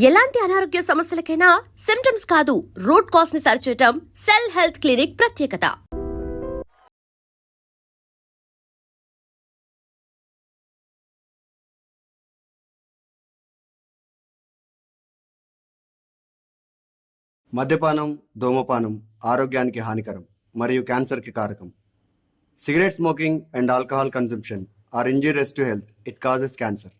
ఎలాంటి అనారోగ్య సమస్యలకైనా సిమ్టమ్స్ కాదు, రూట్ కాజ్ ని సరిచేయటం సెల్ హెల్త్ క్లినిక్ ప్రత్యేకత. మద్యపానం, ధూమపానం ఆరోగ్యానికి హానికరం మరియు క్యాన్సర్కి కారకం. Cigarette smoking and alcohol consumption are injurious to health. It causes cancer.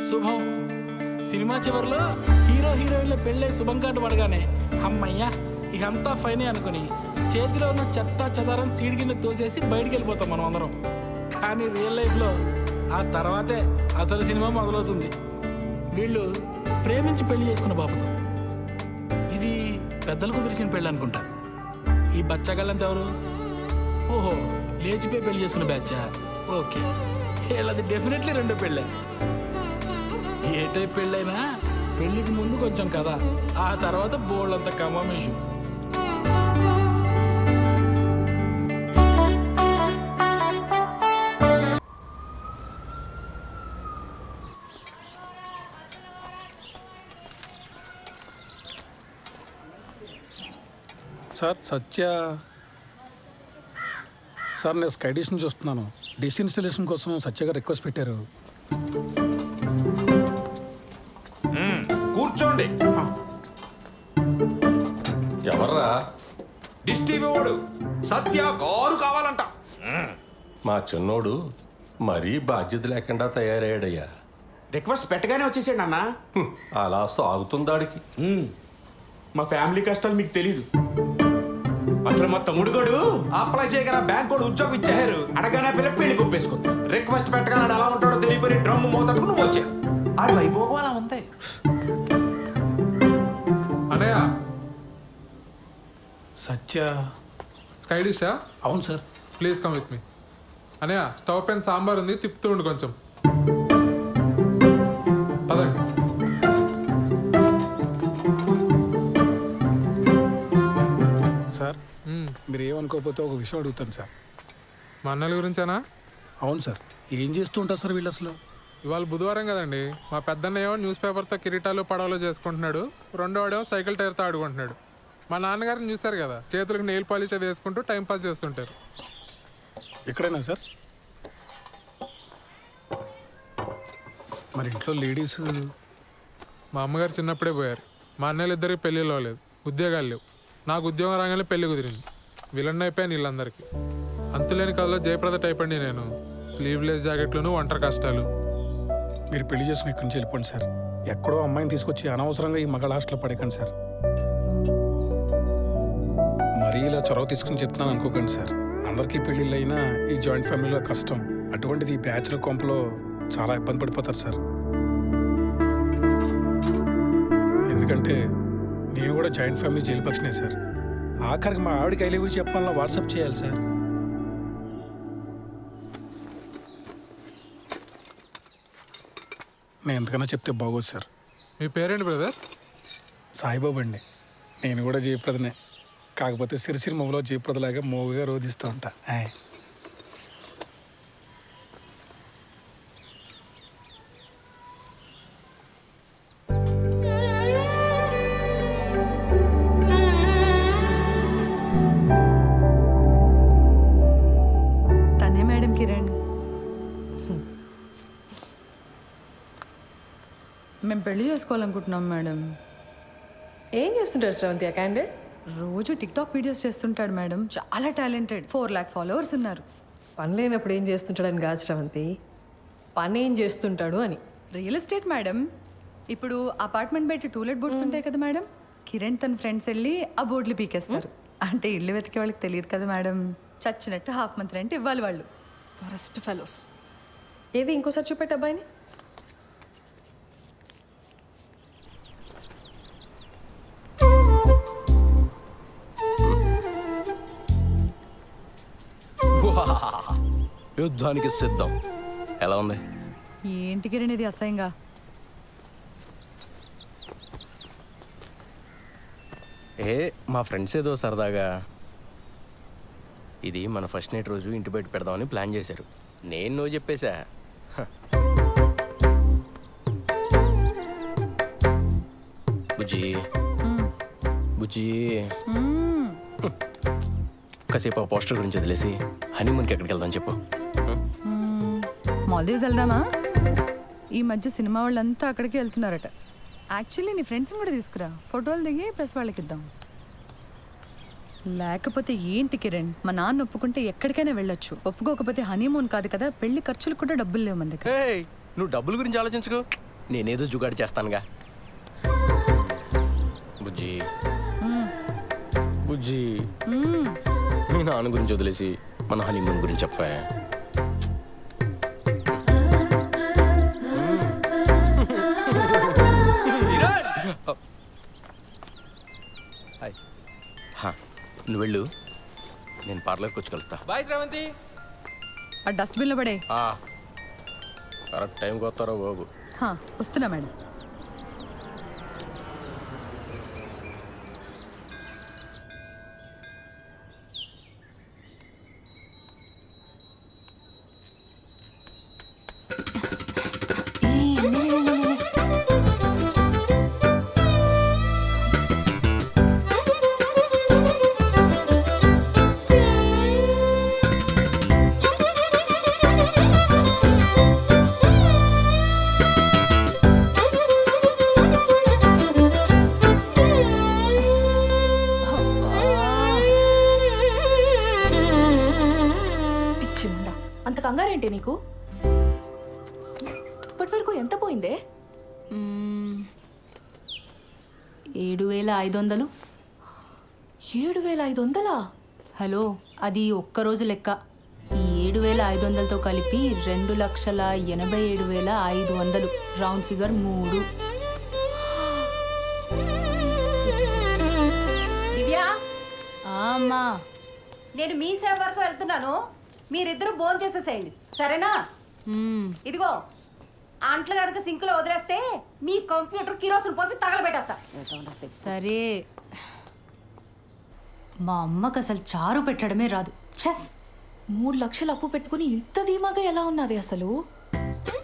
శుభం. సినిమా చివరిలో హీరో హీరోయిన్ల పెళ్ళే శుభం కార్డు పడగానే అమ్మయ్యా ఇకంతా ఫైనే అనుకుని చేతిలో ఉన్న చెత్త చెదారం సీడ్ కింద తోసేసి బయటికి వెళ్ళిపోతాం మనం అందరం. కానీ రియల్ లైఫ్లో ఆ తర్వాతే అసలు సినిమా మొదలవుతుంది. వీళ్ళు ప్రేమించి పెళ్లి చేసుకున్న బాబుతో. ఇది పెద్దలకు కుదిరిసిన పెళ్ళి అనుకుంటా. ఈ బచ్చగాళ్ళంతా ఎవరు? ఓహో, లేచిపోయి పెళ్లి చేసుకున్న బ్యాచా? ఓకే, వీళ్ళది డెఫినెట్లీ రెండో పెళ్ళే. ఏ టైప్ పెళ్ళైనా పెళ్లికి ముందు కొంచెం కదా, ఆ తర్వాత బోళ్ళంత కమామేషు. సార్ సార్ నేను స్కై డిష్ నుంచి వస్తున్నాను. డిష్ ఇన్స్టాలేషన్ కోసం సత్య గారు రిక్వెస్ట్ పెట్టారు. కూర్చోండి. ఎవర్రా? డిష్ టీవీ వాడు సత్య కారు కావాలంట. మా చిన్నోడు మరీ బాధ్యత లేకుండా తయారయ్యాడయ్యా. రిక్వెస్ట్ పెట్టగానే వచ్చేసాడు అన్న. అలా సాగుతుందాడికి. మా ఫ్యామిలీ కష్టాలు మీకు తెలీదు. అసలు మా తమ్ముడు గడు అప్లై చేయగల బ్యాంక్ కూడా ఉద్యోగం ఇచ్చారు. అడగానే పిల్ల పెళ్లి కొప్పేసుకుంది. రిక్వెస్ట్ పెట్టగానే ఎలా ఉంటాడో తెలియపోయి డ్రమ్ మోతట్టుకు నువ్వు వచ్చావు. ఆడి వైభోగం అలా ఉంది. అనయ్య, సత్య స్కై డిషా? అవును sir. Please come with me. అనయ్య, స్టవ్ పైన సాంబార్ ఉంది, తిప్పుతూ ఉండు కొంచెం. పదండి. సార్ మీరు ఏమనుకోకపోతే ఒక విషయం అడుగుతాను సార్. మా అన్నల గురించేనా? అవును సార్. ఏం చేస్తూ ఉంటారు సార్ వీళ్ళు అసలు? ఇవాళ బుధవారం కదండి. మా పెద్దన్న ఏమో న్యూస్ పేపర్తో కిరీటాలు పడవలు చేసుకుంటున్నాడు, రెండో వాడేమో సైకిల్ టైర్తో ఆడుకుంటున్నాడు. మా నాన్నగారిని చూశారు కదా, చేతులకు నెయిల్ పాలిష్ అది వేసుకుంటూ టైంపాస్ చేస్తుంటారు. ఎక్కడైనా సార్? మరి ఇంట్లో లేడీస్? మా అమ్మగారు చిన్నప్పుడే పోయారు. మా అన్నయ్యలు ఇద్దరికి పెళ్ళిలో లేదు, ఉద్యోగాలు లేవు. నాకు ఉద్యోగం రాగానే పెళ్లి కుదిరింది. విలన్ అయిపోయాను వీళ్ళందరికీ. అంతులేని కథలో జయప్రద టైప్ అండి నేను. స్లీవ్లెస్ జాకెట్లను, ఒంటరి కష్టాలు. మీరు పెళ్లి చేసుకుని ఇక్కడి నుంచి వెళ్ళిపోండి సార్. ఎక్కడో అమ్మాయిని తీసుకొచ్చి అనవసరంగా ఈ మగ హాస్టల్లో పడకండి సార్. మరీ ఇలా చొరవ తీసుకుని చెప్తున్నాను అనుకోకండి సార్. అందరికీ పెళ్ళిళ్ళు అయినా ఈ జాయింట్ ఫ్యామిలీలో కష్టం. అటువంటిది ఈ బ్యాచులర్ కొంపలో చాలా ఇబ్బంది పడిపోతారు సార్. ఎందుకంటే నేను కూడా జాయింట్ ఫ్యామిలీ జైలు పక్షనే సార్. ఆఖరికి మా ఆవిడకి ఐ లవ్ యూ చెప్పాలన్నా వాట్సాప్ చేయాలి సార్. నేను ఎంతకన్నా చెప్తే బాగోదు సార్. మీ పేరేంటి బ్రదర్? సాయిబాబు అండి. నేను కూడా జయప్రదనే, కాకపోతే సిరిసిరి మొగలో జయప్రదలాగా మోగుగా రోధిస్తూ ఉంటా. తనే మేడం కిరణ్. మేము పెళ్లి చేసుకోవాలనుకుంటున్నాం మేడం. ఏం చేస్తుంటారు శ్రవంతి ఆ క్యాండిడేట్? రోజు టిక్టాక్ వీడియోస్ చేస్తుంటాడు మేడం. చాలా టాలెంటెడ్. 4 lakh ఫాలోవర్స్ ఉన్నారు. పని లేనప్పుడు ఏం చేస్తుంటాడని కాదు శ్రవంతి, పని ఏం చేస్తుంటాడు అని. Real estate madam. ఇప్పుడు అపార్ట్మెంట్ బయట టూలెట్ బోర్డ్స్ ఉంటాయి కదా మేడం, కిరణ్ తన ఫ్రెండ్స్ వెళ్ళి ఆ బోర్డులు పీకేస్తారు. అంటే ఇల్లు వెతికే వాళ్ళకి తెలియదు కదా మేడం. చచ్చినట్టు హాఫ్ మంత్ రెంట్ ఇవ్వాలి వాళ్ళు. Forest fellows. ఏది ఇంకోసారి చూపెట్టు అబ్బాయిని. యుద్ధానికి సిద్ధం. ఎలా ఉంది? ఏంటి కిరణ్ ఇది అసహ్యంగా? మా ఫ్రెండ్స్ ఏదో సరదాగా ఇది మన ఫస్ట్ నైట్ రోజు ఇంటి బయట పెడదామని ప్లాన్ చేశారు. నేను నువ్వు చెప్పేశా. బుజ్జి బుజ్జి కాసేపు ఆ పోస్టర్ గురించి వదిలేసి హనీమూన్కి ఎక్కడికి వెళ్దాం చెప్పు. మాల్దీవ్స్ వెళ్దామా? ఈ మధ్య సినిమా వాళ్ళంతా అక్కడికి వెళ్తున్నారట. యాక్చువల్లీ నీ ఫ్రెండ్స్ని కూడా తీసుకురా, ఫోటోలు దిగి ప్రెస్ వాళ్ళకి ఇద్దాం. లేకపోతే ఏంటి కిరణ్, మా నాన్న ఒప్పుకుంటే ఎక్కడికైనా వెళ్ళొచ్చు, ఒప్పుకోకపోతే హనీమూన్ కాదు కదా, పెళ్లి ఖర్చులు కూడా డబ్బులు లేవు మన దగ్గర. నువ్వు డబ్బుల గురించి ఆలోచించుకో, నేనేదో జుగాడు చేస్తానుగా. బుజ్జి బుజ్జి మీ నాన్న గురించి వదిలేసి మన హనీమూన్ గురించి చెప్పా. నువ్వు వెళ్ళు, నేను పార్లర్కి వచ్చి కలుస్తా. బాయ్ శ్రవంతి. ఆ డస్ట్బిన్లో పడే. కరెక్ట్ టైంకి వస్తారో బాబు. వస్తున్నా మేడం. అంత కంగారేంటి నీకు? ఇప్పటి వరకు ఎంత పోయిందే? 7,500. 7,500? హలో, అది ఒక్కరోజు లెక్క. ఈ 7,500తో కలిపి 2,87,500. Round figure 3. దివ్యా, అమ్మా, నేను మీ సేవ వరకు వెళ్తున్నాను, మీరిద్దరూ భోజనం చేసేసేయండి సరేనా? ఇదిగో అంట్లు కనుక సింకులో వదిలేస్తే మీ కంప్యూటర్ కిరోసిన్ పోసి తగలబెట్టేస్తా. సరే. మా అమ్మకు అసలు చారు పెట్టడమే రాదు. చెస్. 3 లక్షలు అప్పు పెట్టుకుని ఇంత ధీమాగా ఎలా ఉన్నావే అసలు?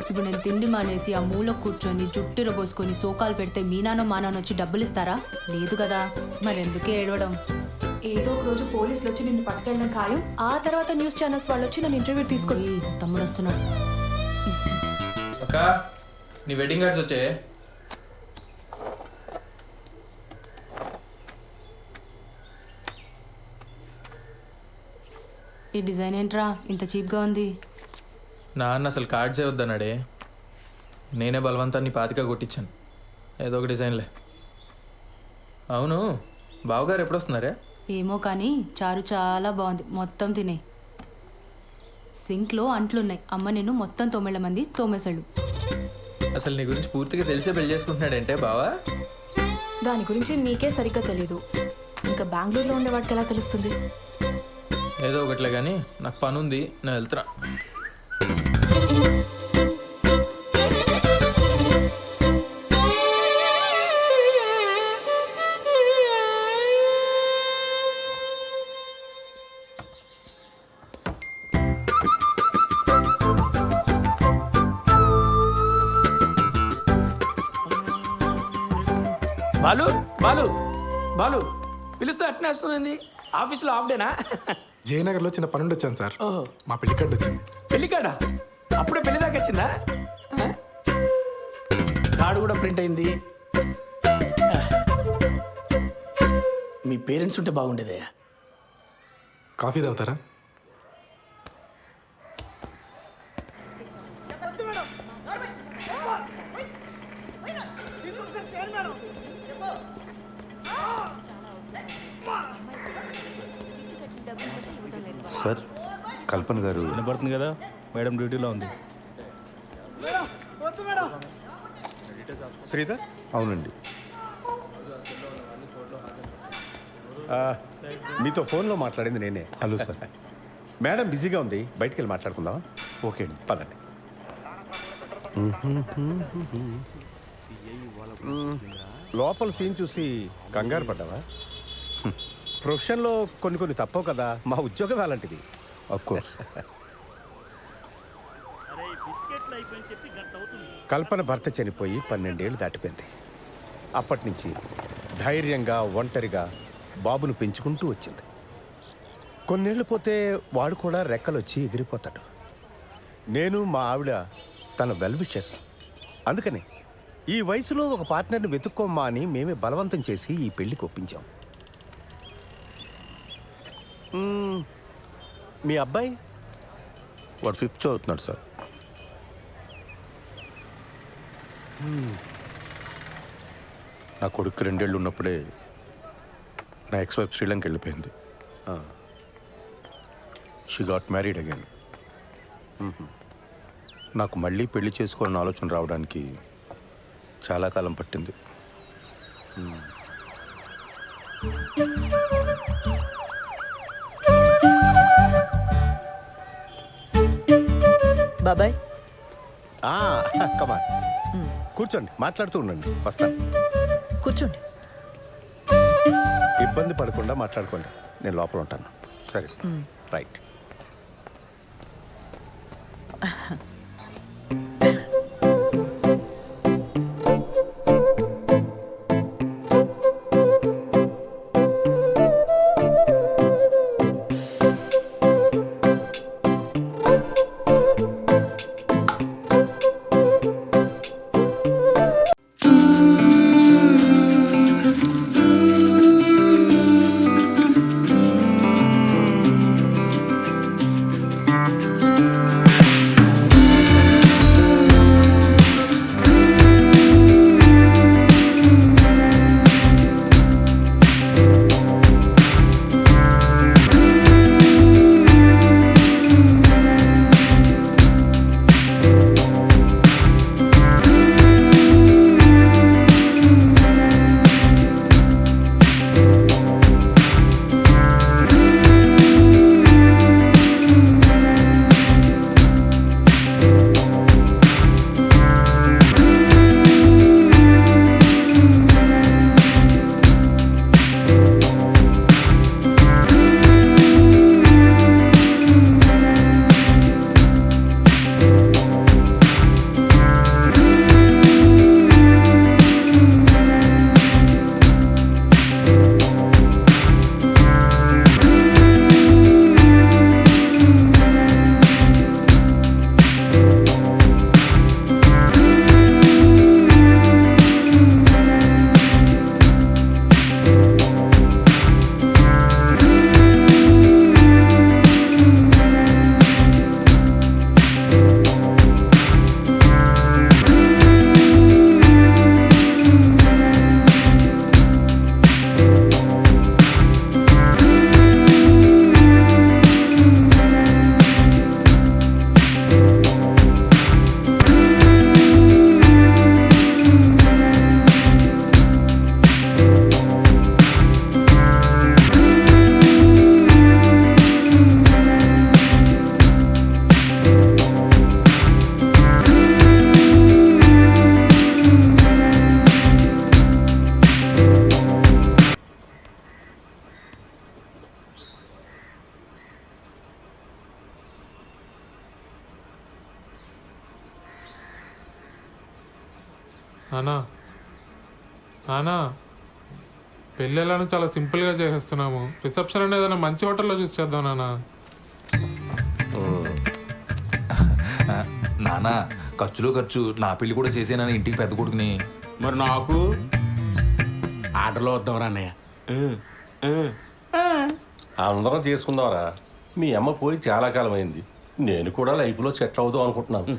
ఇప్పుడు నేను తిండి మానేసి ఆ మూల కూర్చొని జుట్టిర పోసుకొని సోకాలు పెడితే మీ నాన్న మా నాన్న వచ్చి డబ్బులు ఇస్తారా? లేదు కదా, మరెందుకే ఏడవడం? ఏదో ఒక రోజు పోలీసులు వచ్చి నిన్ను పట్టుకెళ్ళడం ఖాయం. ఆ తర్వాత న్యూస్ ఛానల్స్ వాళ్ళు వచ్చి నన్ను ఇంటర్వ్యూ తీసుకొని. తమ్ముడు వస్తున్నాడు. అక్క, నీ వెడ్డింగ్ కార్డ్స్ వచ్చాయి. ఈ డిజైన్ ఏంట్రా ఇంత చీప్గా ఉంది? నాన్న అసలు కార్డ్సే వద్దన్నాడే, నేనే బలవంతాన్ని పాతిక కొట్టించాను. ఏదో ఒక డిజైన్లే. అవును, బావగారు ఎప్పుడు వస్తున్నారే? ఏమో కానీ చారు చాలా బాగుంది, మొత్తం తినే. సింక్లో అంట్లున్నాయి, అమ్మ నిన్ను మొత్తం 9 మంది తోమేశాడు. అసలు నీ గురించి పూర్తిగా తెలిసే పెళ్లి చేసుకుంటున్నాడంటే బావా? దాని గురించి మీకే సరిగ్గా తెలీదు, ఇంకా బెంగళూరులో ఉండేవాడికి ఎలా తెలుస్తుంది? ఏదో ఒకట్లే కానీ నాకు పని ఉంది, నేను వెళ్తున్నా. బాలు బాలు బాలు పిలుస్తే అట్నే వస్తుంది. ఆఫీస్లో హాఫ్ డేనా? జయనగర్లో చిన్న పనుండి వచ్చాను సార్. మా పెళ్లి కార్డు వచ్చింది. పెళ్లి కాడా? అప్పుడే పెళ్లి దాకా వచ్చిందా? కార్డు కూడా ప్రింట్ అయింది. మీ పేరెంట్స్ ఉంటే బాగుండేదే. కాఫీ తాగుతారా? సార్, కల్పన గారు. వినపడుతుంది కదా, మేడం డ్యూటీలో ఉంది. శ్రీధర్? అవునండి. మీతో ఫోన్లో మాట్లాడింది నేనే. Hello sir. మేడం బిజీగా ఉంది, బయటికి వెళ్ళి మాట్లాడుకుందాం. ఓకే అండి, పదండి. లోపల సీన్ చూసి కంగారు పడ్డావా? ప్రొఫెషన్లో కొన్ని తప్పవు కదా, మా ఉద్యోగం అలాంటిది. Of course. కల్పన భర్త చనిపోయి 12 ఏళ్ళు దాటిపోయింది. అప్పటి నుంచి ధైర్యంగా ఒంటరిగా బాబును పెంచుకుంటూ వచ్చింది. కొన్నేళ్ళు పోతే వాడు కూడా రెక్కలొచ్చి ఎగిరిపోతాడు. నేను మా ఆవిడ తన వెల్ విషెస్. అందుకని ఈ వయసులో ఒక పార్ట్నర్ని వెతుక్కోమ్మా అని మేమే బలవంతం చేసి ఈ పెళ్లికి ఒప్పించాం. మీ అబ్బాయి? వాడు 5th చదువుతున్నాడు సార్. నా కొడుకు 2 ఏళ్ళు ఉన్నప్పుడే నా ఎక్స్-వైఫ్ శ్రీలంక వెళ్ళిపోయింది. She got married again. నాకు మళ్ళీ పెళ్లి చేసుకోవాలని ఆలోచన రావడానికి చాలా కాలం పట్టింది. బాబాయ్ కమాన్, కూర్చోండి, మాట్లాడుతూ ఉండండి, వస్తాను. కూర్చోండి. ఇబ్బంది పడకుండా మాట్లాడుకోండి, నేను లోపల ఉంటాను. సరే, రైట్. నానా నానా పెళ్ళి ఎలానో చాలా సింపుల్గా చేసేస్తున్నాము. రిసెప్షన్ అనేది ఏదైనా మంచి హోటల్లో చూసి చేద్దాం నానా. నానా ఖర్చులో ఖర్చు నా పెళ్లి కూడా చేసేనని ఇంటికి పెద్ద కొడుకుని. మరి నాకు ఆర్డర్లో వద్దాం అన్నయ్య. అందరం చేసుకుందాంరా. మీ అమ్మ పోయి చాలా కాలం అయింది. నేను కూడా లైఫ్లో సెటిల్ అవుదాం అనుకుంటున్నాను.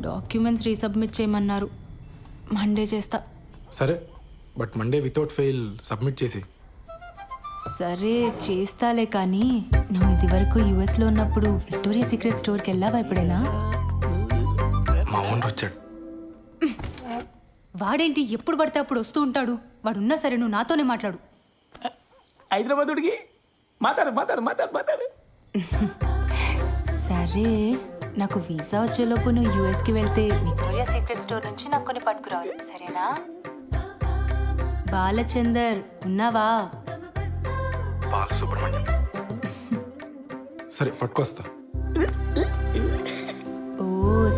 డాక్యుమెంట్స్ రీసబ్మిట్ చేయమన్నారు. మండే చేస్తా. సరే, but Monday without fail submit చేసి. సరే చేస్తాలే, కానీ నువ్వు ఇది వరకు యుఎస్లో ఉన్నప్పుడు విక్టోరియా సీక్రెట్ స్టోర్కి వెళ్ళావా ఎప్పుడైనా? మా ఓనర్ వచ్చాడు. వాడేంటి ఎప్పుడు పడితే అప్పుడు వస్తూ ఉంటాడు? వాడున్నా సరే నువ్వు నాతోనే మాట్లాడు. హైదరాబాద్ ఉడికి మాట్లాడు మాట్లాడు మాట్లాడు మాట్లాడు. సరే, నాకు వీసా వచ్చేలోపు నువ్వు యూఎస్కి వెళ్తే విక్టోరియా సీక్రెట్ స్టోర్ నుంచి నాకు కొన్ని పట్టుకురావాలి, సరేనా? బాలచందర్ ఉన్నావా? బాలసుబ్రహ్మణ్యం. సరే పట్టుకొస్తా. ఓ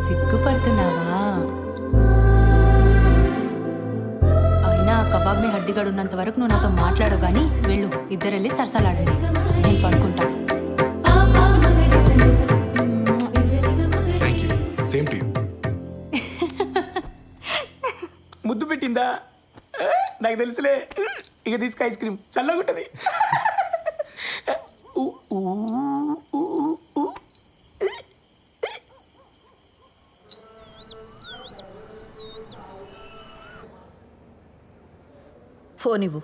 సిగ్గుపడుతున్నావా? అయినా ఆ కబాబ్ మీ హడ్డిగాడు ఉన్నంత వరకు నువ్వు నాతో మాట్లాడవు, కానీ వెళ్ళు, ఇద్దరు వెళ్ళి సరసాలాడండి, నేను పడుకుంటా. Thank you. Same to you. ముద్దు పెట్టిందా? నాకు తెలుసులే. ఇక తీసుకు ఐస్ క్రీమ్ చల్లగా ఉంటుంది. ఫోన్ ఇవ్వు.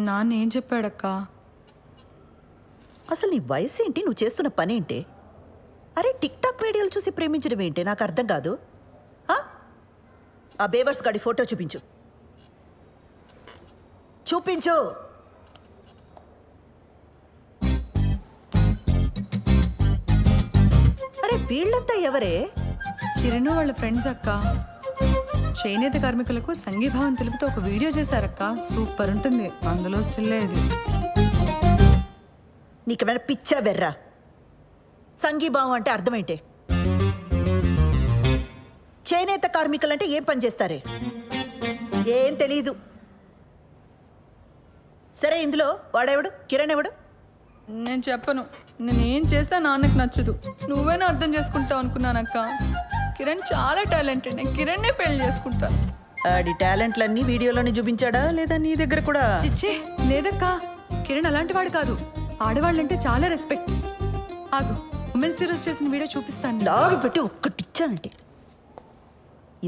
నాన్న ఏం చెప్పాడక్క? అసలు నీ వయసు ఏంటి, నువ్వు చేస్తున్న పని ఏంటి? అరే టిక్ టాక్ వీడియోలు చూసి ప్రేమించడం ఏంటి, నాకు అర్థం కాదు. ఆ బేవర్స్ గాడి ఫోటో చూపించు. చూపించు. అరే వీళ్ళంతా ఎవరే? కిరణ్ వాళ్ళ ఫ్రెండ్స్ అక్క. చేనేత కార్మికులకు సంఘీభావం తెలుపుతూ ఒక వీడియో చేశారక్క, సూపర్ ఉంటుంది. అందులో స్టిల్లే ఇది. నీకేమైనా పిచ్చా వెర్రా? సంఘీభావం అంటే అర్థమేంటే? చేనేత కార్మికులంటే ఏం పని చేస్తారే? ఏం తెలీదు. సరే, ఇందులో వాడెవడు? కిరణ్ ఎవడు? నేను చెప్పను. నేనేం చేస్తా నాన్నకు నచ్చదు. నువ్వేనా అర్థం చేసుకుంటావు అనుకున్నానక్క. కిరణ్ చాలా టాలెంటెడ్. నేను కిరణ్నే పెళ్లి చేసుకుంటాను. ఆడి టాలెంట్లన్నీ వీడియోలోనే చూపించాడా లేదా నీ దగ్గర కూడా? చిచ్చే లేదక్క, కిరణ్ అలాంటి వాడు కాదు. ఆడవాళ్ళంటే చాలా రెస్పెక్ట్. ఆగు, ఉమెన్స్ డే రోజు చేసిన వీడియో చూపిస్తాను. లాగి పెట్టి ఒక్కటిచ్చానంటే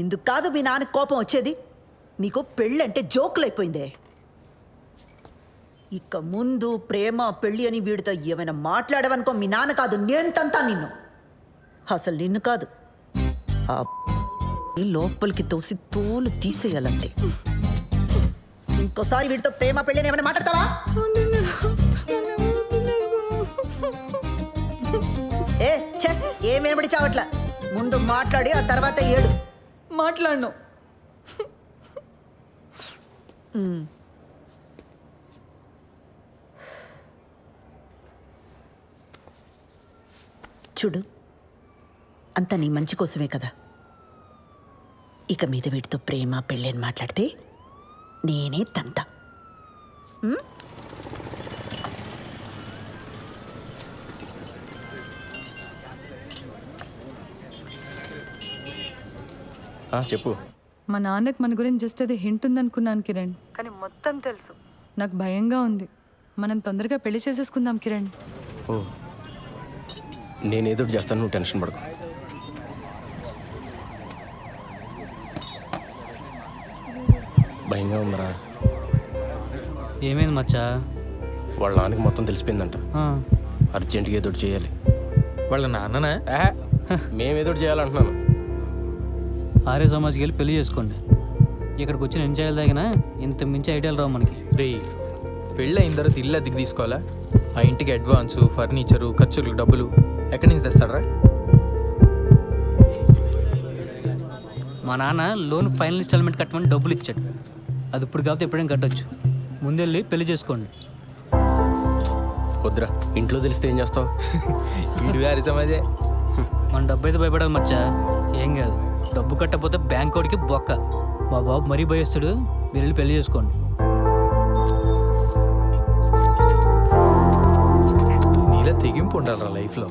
ఇందుకు కాదు మీ నాన్న కోపం వచ్చేది. నీకు పెళ్ళంటే జోకులైపోయిందే. ఇక ముందు ప్రేమ పెళ్ళి అని వీడితో ఏమైనా మాట్లాడవనుకో, మీ నాన్న కాదు నేను తంతా నిన్ను. అసలు నిన్ను కాదు, ఆ లోపలికి తోసి తోలు తీసేయాలంతే. ఇంకోసారి వీడితో ప్రేమ పెళ్ళి అని ఏమైనా మాట్లాడతావా? ఏ ఛే, ఏం వినబడి చావట్లా. ముందు మాట్లాడి ఆ తర్వాత ఏడు. మాట్లాడను. చూడు, అంతా నీ మంచి కోసమే కదా. ఇక మీద వీటితో ప్రేమ పెళ్ళి అని మాట్లాడితే నేనే తంతా. చెప్పు. మా నాన్నకు మన గురించి జస్ట్ అది హింట్ ఉందనుకున్నాను కిరణ్, కానీ మొత్తం తెలుసు. నాకు భయంగా ఉంది. మనం తొందరగా పెళ్లి చేసేసుకుందాం కిరణ్. ఓ, నేనేదో చేస్తాను, నువ్వు టెన్షన్ పడకు. భయంగా ఉందరా? ఏమైంది మచ్చా? వాళ్ళ నాన్నకి మొత్తం తెలిసిపోయిందంట. అర్జెంటుగా ఏదో చేయాలి. వాళ్ళ నాన్ననా? మేమేదో చేయాలంటున్నాను. ఆర్య సమాజ్కి వెళ్ళి పెళ్లి చేసుకోండి. ఇక్కడికి వచ్చి నేను చేయాలి తగిన ఇంత మించి ఐడియాలు రావు మనకి. రే, పెళ్ళి అయిన తర్వాత ఇల్లు అద్దెకి తీసుకోవాలా? ఆ ఇంటికి అడ్వాన్సు, ఫర్నిచరు, ఖర్చులకు డబ్బులు ఎక్కడి నుంచి తెస్తాడరా? మా నాన్న లోన్ ఫైనల్ ఇన్స్టాల్మెంట్ కట్టమని డబ్బులు ఇచ్చాడు. అది ఇప్పుడు కాకపోతే ఎప్పుడైనా కట్టొచ్చు. ముందెళ్ళి పెళ్లి చేసుకోండి. వద్దురా, ఇంట్లో తెలిస్తే ఏం చేస్తావు? వీడు గారి సమాజే. మన డబ్బు అయితే భయపడాలి మచ్చా. ఏం కాదు, డబ్బు కట్టకపోతే బ్యాంక్ వాడికి బొక్క. మా బాబు మరీ భయస్తుడు. మీరు వెళ్ళి పెళ్లి చేసుకోండి. నీలా తెగింపు ఉండాలరా లైఫ్లో.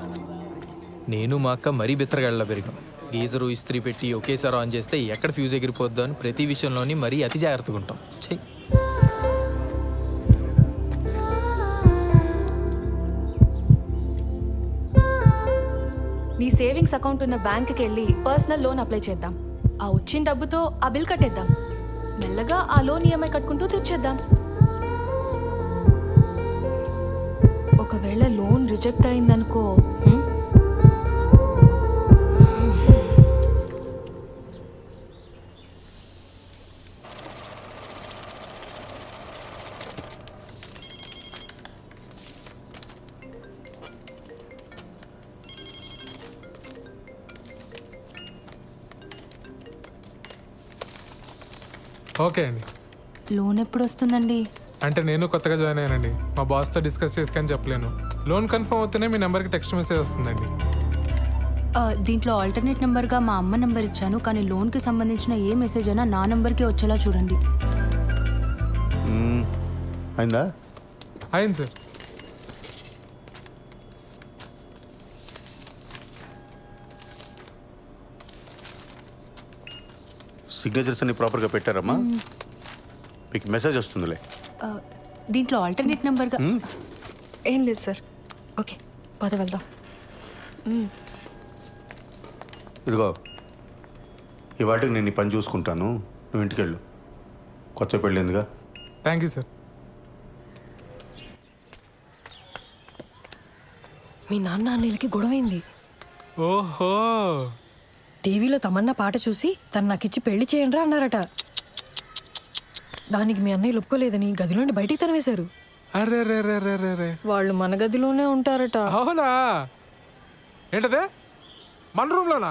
నేను మా అక్క మరీ బిత్తరగాళ్ళ పెరిగాం. గీజరు ఇస్త్రీ పెట్టి ఒకేసారి ఆన్ చేస్తే ఎక్కడ ఫ్యూజ్ ఎగిరిపోద్దో అని ప్రతి విషయంలోని మరీ అతి జాగ్రత్తగా ఉంటాం. చెయ్యి. నీ సేవింగ్స్ అకౌంట్ ఉన్న బ్యాంక్కి వెళ్ళి పర్సనల్ లోన్ అప్లై చేద్దాం. ఆ వచ్చిన డబ్బుతో ఆ బిల్ కట్టేద్దాం. మెల్లగా ఆ లోన్ ఈఎంఐ కట్టుకుంటూ తెచ్చేద్దాం. ఒకవేళ లోన్ రిజెక్ట్ అయిందనుకో, ఓకే అండి. లోన్ ఎప్పుడు వస్తుందండి? అంటే నేను కొత్తగా జాయిన్ అయ్యానండి. మా బాస్తో డిస్కస్ చేసుకొని చెప్పలేను. లోన్ కన్ఫర్మ్ అవుతూనే మీ నెంబర్కి టెక్స్ట్ మెసేజ్ వస్తుందండి. దీంట్లో ఆల్టర్నేట్ నెంబర్గా మా అమ్మ నెంబర్ ఇచ్చాను, కానీ లోన్కి సంబంధించిన ఏ మెసేజ్ అయినా నా నెంబర్కి వచ్చేలా చూడండి. అయిందా? అయింది సార్. సిగ్నేచర్స్ అన్ని ప్రాపర్గా పెట్టారమ్మా? మీకు మెసేజ్ వస్తుందిలే. దీంట్లో ఆల్టర్నేట్ నెంబర్గా ఏం లేదు సార్. ఓకే, పద వెళ్దాం. ఇదిగో, ఈ వాటికి నేను ఈ పని చూసుకుంటాను, నువ్వు ఇంటికి వెళ్ళు. కొత్త పెళ్ళిందిగా. Thank you sir. మీ నాన్న అన్నయ్యలకి గొడవైంది. ఓహో, టీవీలో తమన్నా పాట చూసి తను నాకిచ్చి పెళ్లి చేయండిరా అన్నారట. దానికి మీ అన్నయ్య ఒప్పుకోలేదని గదిలోండి బయటికి తరివేశారు. అరే రే రే రే రే రే. వాళ్ళు మన గదిలోనే ఉంటారట. అవునా? ఏంటదే, మన రూమ్లోనా?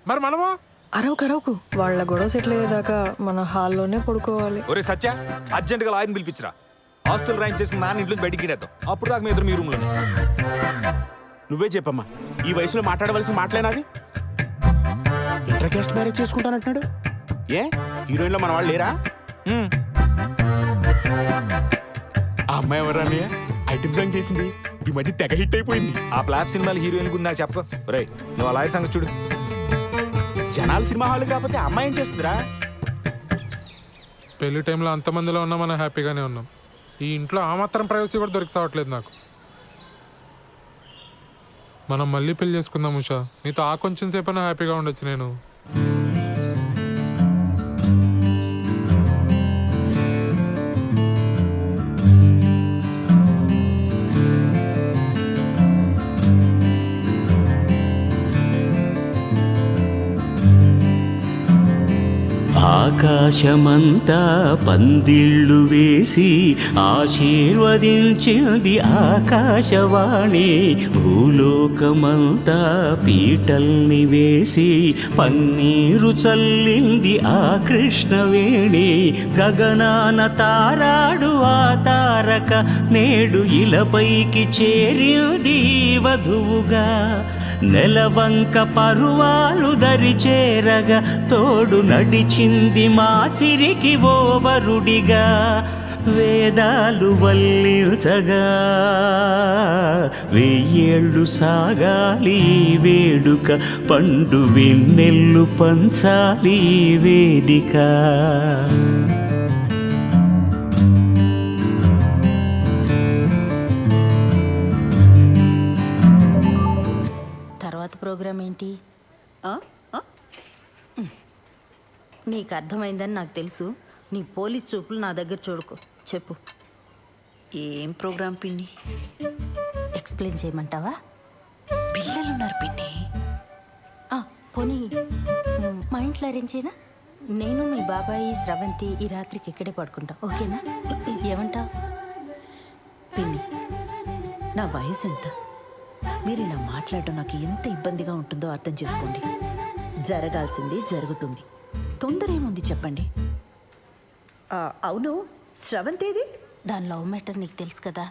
మరి మనము అరవకు వాళ్ళ గొడవ సెటిల్ అయ్యేదాకా మన హాల్లోనే పడుకోవాలి. ఒరే సత్య, అర్జెంటుగా లాయర్ని పిలిపించరా. ఆస్తులు రాయింగ్ చేసుకుని నాన్న ఇంట్లో బయటికి గిడేద్దాం. అప్పుడు దాకా మీ ఇద్దరు మీ రూమ్లో. నువ్వే చెప్పమ్మా, ఈ వయసులో మాట్లాడవలసిన మాటలేనాది? ఇంటర్ కాస్ట్ మ్యారేజ్ చేసుకుంటానంటున్నాడు. ఏ హీరోయిన్లో మన వాళ్ళు లేరా? ఆ అమ్మాయి ఎవరా అన్నయ్య? ఐటమ్ సాంగ్ చేసింది, ఈ మధ్య తెగ హిట్ అయిపోయింది. ఆ ఫ్లాప్ సినిమాలు హీరోయిన్ గురించి నాకు చెప్ప. రే, నువ్వు అలాగే సంగతి చూడు. జనాలు సినిమా హాల్ కాకపోతే అమ్మాయి ఏం చేస్తుందిరా? పెళ్లి టైంలో అంతమందిలో ఉన్నా మనం హ్యాపీగానే ఉన్నాం. ఈ ఇంట్లో ఆ మాత్రం ప్రైవసీ కూడా దొరికి సావట్లేదు నాకు. మనం మళ్ళీ పెళ్లి చేసుకుందాం ఉషా. నీతో ఆ కొంచెం సేపైనా హ్యాపీగా ఉండొచ్చు నేను. ఆకాశమంతా పందిళ్ళు వేసి ఆశీర్వదించింది ఆకాశవాణి. భూలోకమంతా పీటల్ని వేసి పన్నీరు చల్లింది ఆ కృష్ణవేణి. గగనాన తారాడు ఆ తారక నేడు ఇలపైకి చేరింది వధువుగా. నెలవంక పరువాలు దరిచేరగా తోడు నడిచింది మా సిరికి ఓవరుడిగా. వేదాలు వల్లించగా వెయ్యేళ్ళు సాగాలి వేడుక. పండు వెన్నెల్లు పంచాలి వేదిక. ప్రోగ్రామ్ ఏంటి? నీకు అర్థమైందని నాకు తెలుసు. నీ పోలీస్ చూపులు నా దగ్గర చూడుకో. చెప్పు, ఏం ప్రోగ్రామ్ పిన్ని? ఎక్స్ప్లెయిన్ చేయమంటావా? పిల్లలున్నారు పిన్ని. పోనీ మా ఇంట్లో అరేంజ్ చేయనా? నేను మీ బాబాయి స్రవంతి ఈ రాత్రికి ఇక్కడే పడుకుంటా, ఓకేనా? ఏమంటా? పిన్ని, నా వయసు ఎంత? మీరు ఇలా మాట్లాడడం నాకు ఎంత ఇబ్బందిగా ఉంటుందో అర్థం చేసుకోండి. జరగాల్సింది జరుగుతుంది, తొందర ఏముంది చెప్పండి. అవును, శ్రవంతేది? దాని లవ్ మ్యాటర్ నీకు తెలుసు కదా.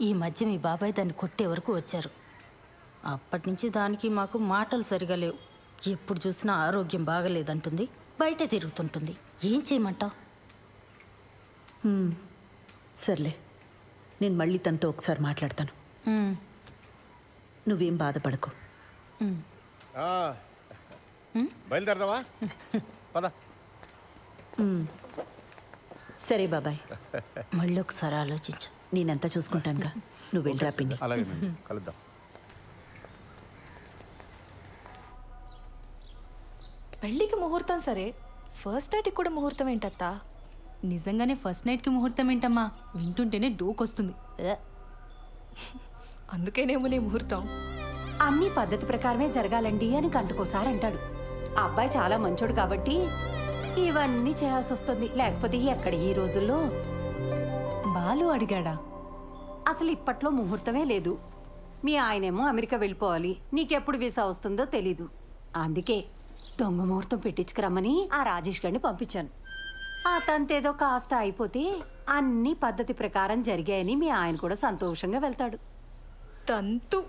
ఈ మధ్య మీ బాబాయ్ దాన్ని కొట్టే వరకు వచ్చారు. అప్పటి నుంచి దానికి మాకు మాటలు సరిగా లేవు. ఎప్పుడు చూసినా ఆరోగ్యం బాగలేదంటుంది, బయటే తిరుగుతుంటుంది. ఏం చేయమంటావు? సర్లే, నేను మళ్ళీ తనతో ఒకసారి మాట్లాడతాను. నువ్వేం బాధపడకు. బయలుదేరదావా? పద. సరే బాబాయ్, మళ్ళీ ఒకసారి ఆలోచించు. నేనంతా చూసుకుంటానుగా, నువ్వు వెళ్ళరా పిన్ని. అలాగే కలుద్దాం. పెళ్ళికి ముహూర్తం సరే, ఫస్ట్ నైట్కి కూడా ముహూర్తం ఏంటత్తా? నిజంగానే ఫస్ట్ నైట్కి ముహూర్తం ఏంటమ్మా? వింటుంటేనే డోకొస్తుంది. అందుకేనేమో నీ ముహూర్తం. అన్ని పద్ధతి ప్రకారమే జరగాలండి అని గంటకోసారి అంటాడు. ఆ అబ్బాయి చాలా మంచోడు కాబట్టి ఇవన్నీ చేయాల్సి వస్తుంది. లేకపోతే ఎక్కడ ఈ రోజుల్లో బాలు అడిగాడా? అసలు ఇప్పట్లో ముహూర్తమే లేదు. మీ ఆయనేమో అమెరికా వెళ్ళిపోవాలి, నీకెప్పుడు వీసా వస్తుందో తెలీదు. అందుకే దొంగ ముహూర్తం పెట్టించుకురమ్మని ఆ రాజేష్ గారిని పంపించాను. ఆ తంతేదో కాస్త అయిపోతే అన్ని పద్ధతి ప్రకారం జరిగాయని మీ ఆయన కూడా సంతోషంగా వెళ్తాడు. తంతు.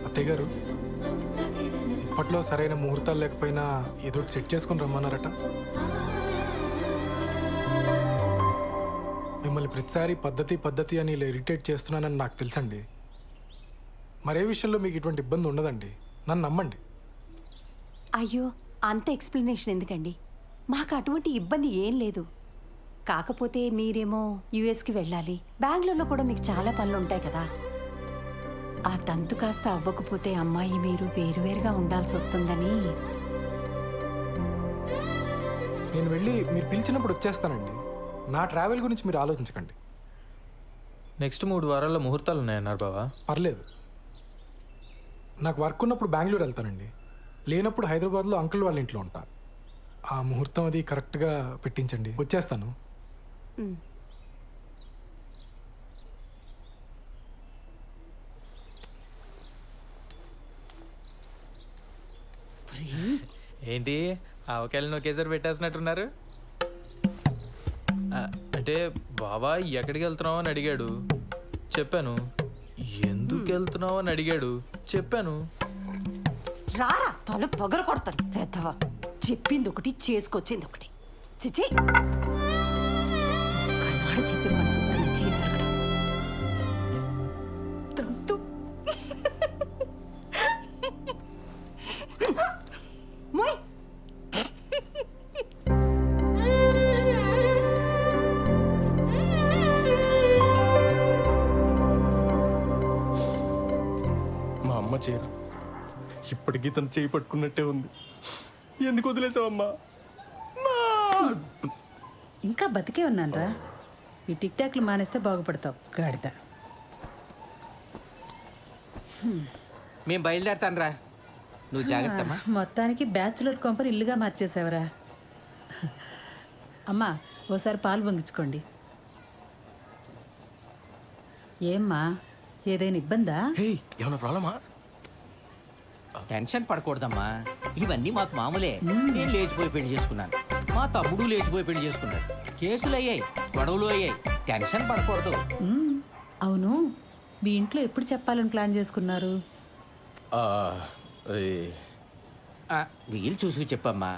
అత్తయ్య గారు, ఇప్పట్లో సరైన ముహూర్తాలు లేకపోయినా ఏదో ఒకటి సెట్ చేసుకుని రమ్మన్నారట. మిమ్మల్ని ప్రతిసారి పద్ధతి పద్ధతి అని ఇలా ఇరిటేట్ చేస్తున్నానని నాకు తెలుసండి. మరే విషయంలో మీకు ఇటువంటి ఇబ్బంది ఉండదండి, నన్ను నమ్మండి. అయ్యో, అంత ఎక్స్ప్లెనేషన్ ఎందుకండి? మాకు అటువంటి ఇబ్బంది ఏం లేదు. కాకపోతే మీరేమో యుఎస్కి వెళ్ళాలి, బెంగళూరులో కూడా మీకు చాలా పనులు ఉంటాయి కదా. ఆ తంతు కాస్త అవ్వకపోతే అమ్మాయి మీరు వేరువేరుగా ఉండాల్సి వస్తుందని. నేను వెళ్ళి మీరు పిలిచినప్పుడు వచ్చేస్తానండి. నా ట్రావెల్ గురించి మీరు ఆలోచించకండి. నెక్స్ట్ 3 వారాల్లో ముహూర్తాలు ఉన్నాయన్నారు బావా. పర్లేదు, నాకు వర్క్ ఉన్నప్పుడు బెంగళూరు వెళ్తానండి, లేనప్పుడు హైదరాబాద్లో అంకుల్ వాళ్ళ ఇంట్లో ఉంటా. ఆ ముహూర్తం అది కరెక్ట్గా పెట్టించండి, వచ్చేస్తాను. ఏంటి ఆవకాయలను ఒకేసారి పెట్టేసినట్టున్నారు? అంటే బావా ఎక్కడికి వెళ్తున్నావు అని అడిగాడు, చెప్పాను. ఎందుకు వెళ్తున్నావు అని అడిగాడు, చెప్పాను. రారా తల పొగర కొడతాను పెద్దవా. చెప్పింది ఒకటి, చేసుకొచ్చింది ఒకటి. చిచి, కన్నాడు చెప్పిన మన సూపర్ చేశారు. తంతు. మోయ్. మా అమ్మ చీర ఇప్పటికీ తను చేయి పట్టుకున్నట్టే ఉంది. ఎందుకు వదిలేసావమ్మా? ఇంకా బతికే ఉన్నానరా. ఈ టిక్ టాక్లు మానేస్తే బాగుపడతావు గాడిద. మేము బయలుదేరతాను రా, నువ్వు జాగ్రత్తమ్మా. మొత్తానికి బ్యాచులర్ కొంపని ఇల్లుగా మార్చేసావరా. అమ్మా, ఓసారి పాలు పొంగించుకోండి. ఏమ్మా, ఏదైనా ఇబ్బందా? ఏమన్నా ప్రాబ్లమా? టెన్షన్ పడకూడదమ్మా, ఇవన్నీ మాకు మామూలే. నేను లేచిపోయి పెళ్లి చేసుకున్నాను, మా తమ్ముడు లేచిపోయి పెళ్లి చేసుకున్నాడు. కేసులు అయ్యాయి, గొడవలు అయ్యాయి, టెన్షన్ పడకూడదు. అవును, మీ ఇంట్లో ఎప్పుడు చెప్పాలని ప్లాన్ చేసుకున్నారు? వీలు చూసి చెప్పమ్మా,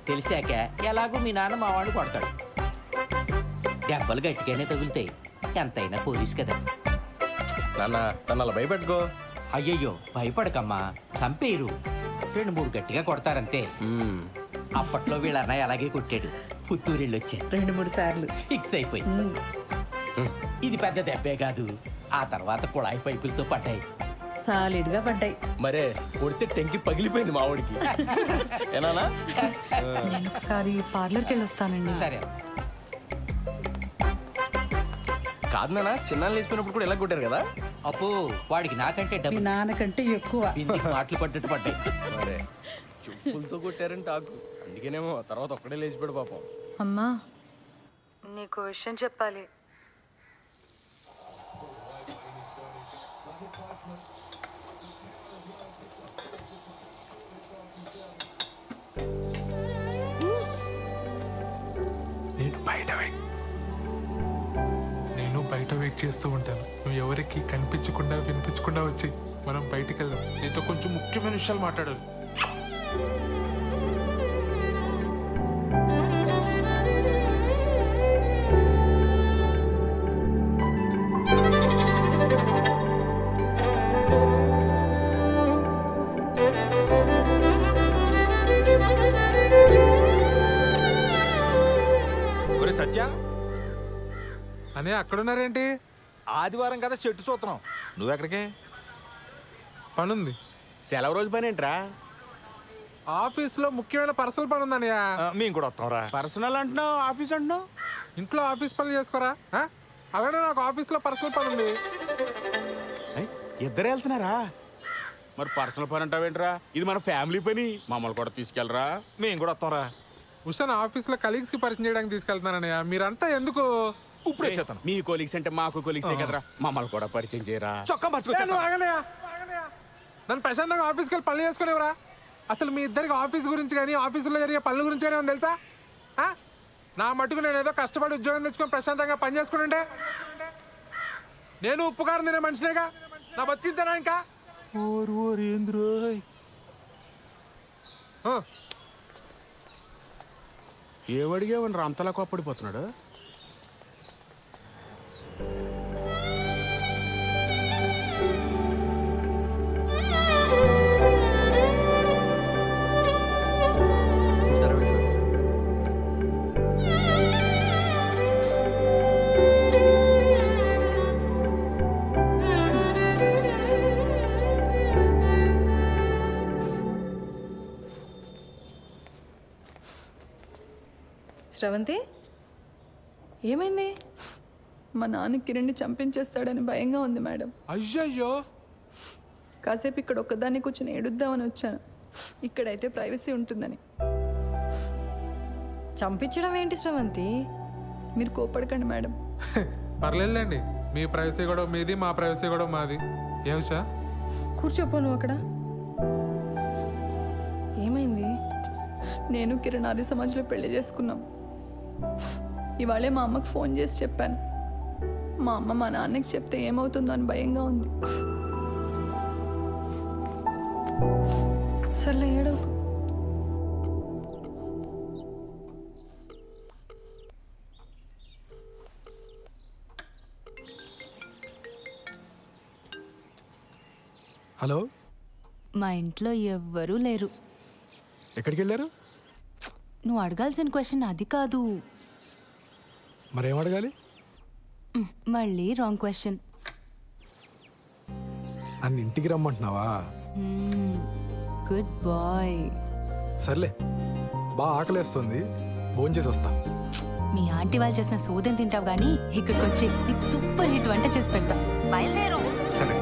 తెలిసాక ఎలాగో మీ నాన్న మా వాడు కొడతాడు. దెబ్బలు గట్టిగానే తగులుతాయి, ఎంతైనా పోలీస్ కదా. నాన్న నన్ను అలా భయపెట్టుకో. అయ్యయ్యో భయపడకమ్మా, చంపేయరు. 2-3 గట్టిగా కొడతారంతే. అప్పట్లో వీళ్ళ అన్నయ్య అలాగే కొట్టాడు, పుత్తూరెళ్ళి వచ్చాడు 2-3 సార్లు. ఫిక్స్ అయిపోయి. ఇది పెద్ద దెబ్బే కాదు, ఆ తర్వాత కుళాయి పైపులతో పడ్డాయి. సాలిడ్గా పడ్డాయి. మరే కొడితే టెంకి పగిలిపోయింది మా వాడికి. ఏనానా? నేను ఒకసారి పార్లర్కి వెళ్ళి వస్తానండి. సరే. కాదు నాన్న, చిన్నాళ్ళు లేచిపోయినప్పుడు కూడా ఎలా కొట్టారు కదా. అప్పు వాడికి నాకంటే మీ డబ్బు నాన్నకంటే ఎక్కువ. బిందికి మాటలు పడ్డట్టు పడ్డాయి. మరే చెప్పులతో కొట్టారంటే ఆకు, అందుకేనేమో తర్వాత ఒక్కడే లేచిపోయాడు పాపం. అమ్మా, నీకు విషయం చెప్పాలి. నేను బయట వెయిట్ చేస్తూ ఉంటాను. నువ్వు ఎవరికి కనిపించకుండా వినిపించకుండా వచ్చి మనం బయటికి వెళ్దాం. నీతో కొంచెం ముఖ్యమైన విషయాలు మాట్లాడాలి. సత్య అనే అక్కడున్నారేంటి? ఆదివారం కదా చెట్టు చూస్తున్నాం. నువ్వెక్కడికే? పనుంది. సెలవు రోజు పని ఏంట్రా? ఆఫీస్లో ముఖ్యమైన పర్సనల్ పని ఉందన్నయ్య. మేము కూడా వస్తాంరా. పర్సనల్ అంటున్నావు, ఆఫీస్ అంటున్నావు. ఇంట్లో ఆఫీస్ పనులు చేసుకోరా? అలానే నాకు ఆఫీస్లో పర్సనల్ పని ఉంది. ఇద్దరు వెళ్తున్నారా? మరి పర్సనల్ పని అంటావేంట్రా? ఇది మన ఫ్యామిలీ పని, మమ్మల్ని కూడా తీసుకెళ్ళరా. మేము కూడా వస్తాంరా. ఉషాన్ ఆఫీస్లో కలీగ్స్కి పరిచయం చేయడానికి తీసుకెళ్తున్నానన్నయ్య. మీరంతా ఎందుకు? ఇప్పుడే చేస్తాను. మీ కొలీగ్స్ అంటే మాకు కొలీగ్సే కదరా, మమ్మల్ని కూడా పరిచయం చేయరా. చొక్కా నన్ను ప్రశాంతంగా ఆఫీస్కి వెళ్ళి పనులు చేసుకునేవరా? అసలు మీ ఇద్దరికి ఆఫీస్ గురించి కానీ ఆఫీసులో జరిగే పనుల గురించి కానీ ఏమన్నా తెలుసా? నా మటుకు నేను ఏదో కష్టపడి ఉద్యోగం తెచ్చుకొని ప్రశాంతంగా పని చేసుకుంటే నేను ఉప్పుకారం తినే మనిషినేగా. నా బతికింతేనా ఇంకా? ఏమడిగేవని అంతలా కోప్పడిపోతున్నాడు? శ్రవంతి, ఏమైంది? మా నాన్న కిరణ్ని చంపించేస్తాడని భయంగా ఉంది మేడం. అయ్యయ్యో. కాసేపు ఇక్కడ ఒక్కదాన్ని కూర్చొని ఏడుద్దామని వచ్చాను. ఇక్కడైతే ప్రైవసీ ఉంటుందని. చంపించడం ఏంటి శ్రవంతి? మీరు కోపడకండి మేడం. పర్లేదులేండి. మీ ప్రైవసీ కూడా మీది, మా ప్రైవసీ కూడా మాది. ఏ ఉషా? కూర్చోపో నువ్వు అక్కడ. ఏమైంది? నేను కిరణ్ ఆర్య సమాజ్లో పెళ్లి చేసుకున్నాం. ఇవాళే మా అమ్మకు ఫోన్ చేసి చెప్పాను. మా అమ్మ మా నాన్నకి చెప్తే ఏమవుతుందో అని భయంగా ఉంది. సర్లే ఏడవకు. హలో, మా ఇంట్లో ఎవ్వరూ లేరు. ఎక్కడికి వెళ్ళారు? నువ్వు అడగాల్సిన క్వశ్చన్ అది కాదు. మరేం అడగాలి? మళ్ళీ రాంగ్ క్వశ్చన్. నన్ను ఇంటికి రమ్మంటున్నావా? Good bye. సర్లే, బాగా ఆకలేస్తుంది, భోజనం చేసి వస్తా. మీ ఆంటీ వాళ్ళు చేసిన సోదం తింటావు కానీ ఇక్కడికి వచ్చి నీకు సూపర్ హిట్ వంట చేసి పెడతా. బయలుదేరు. సరే.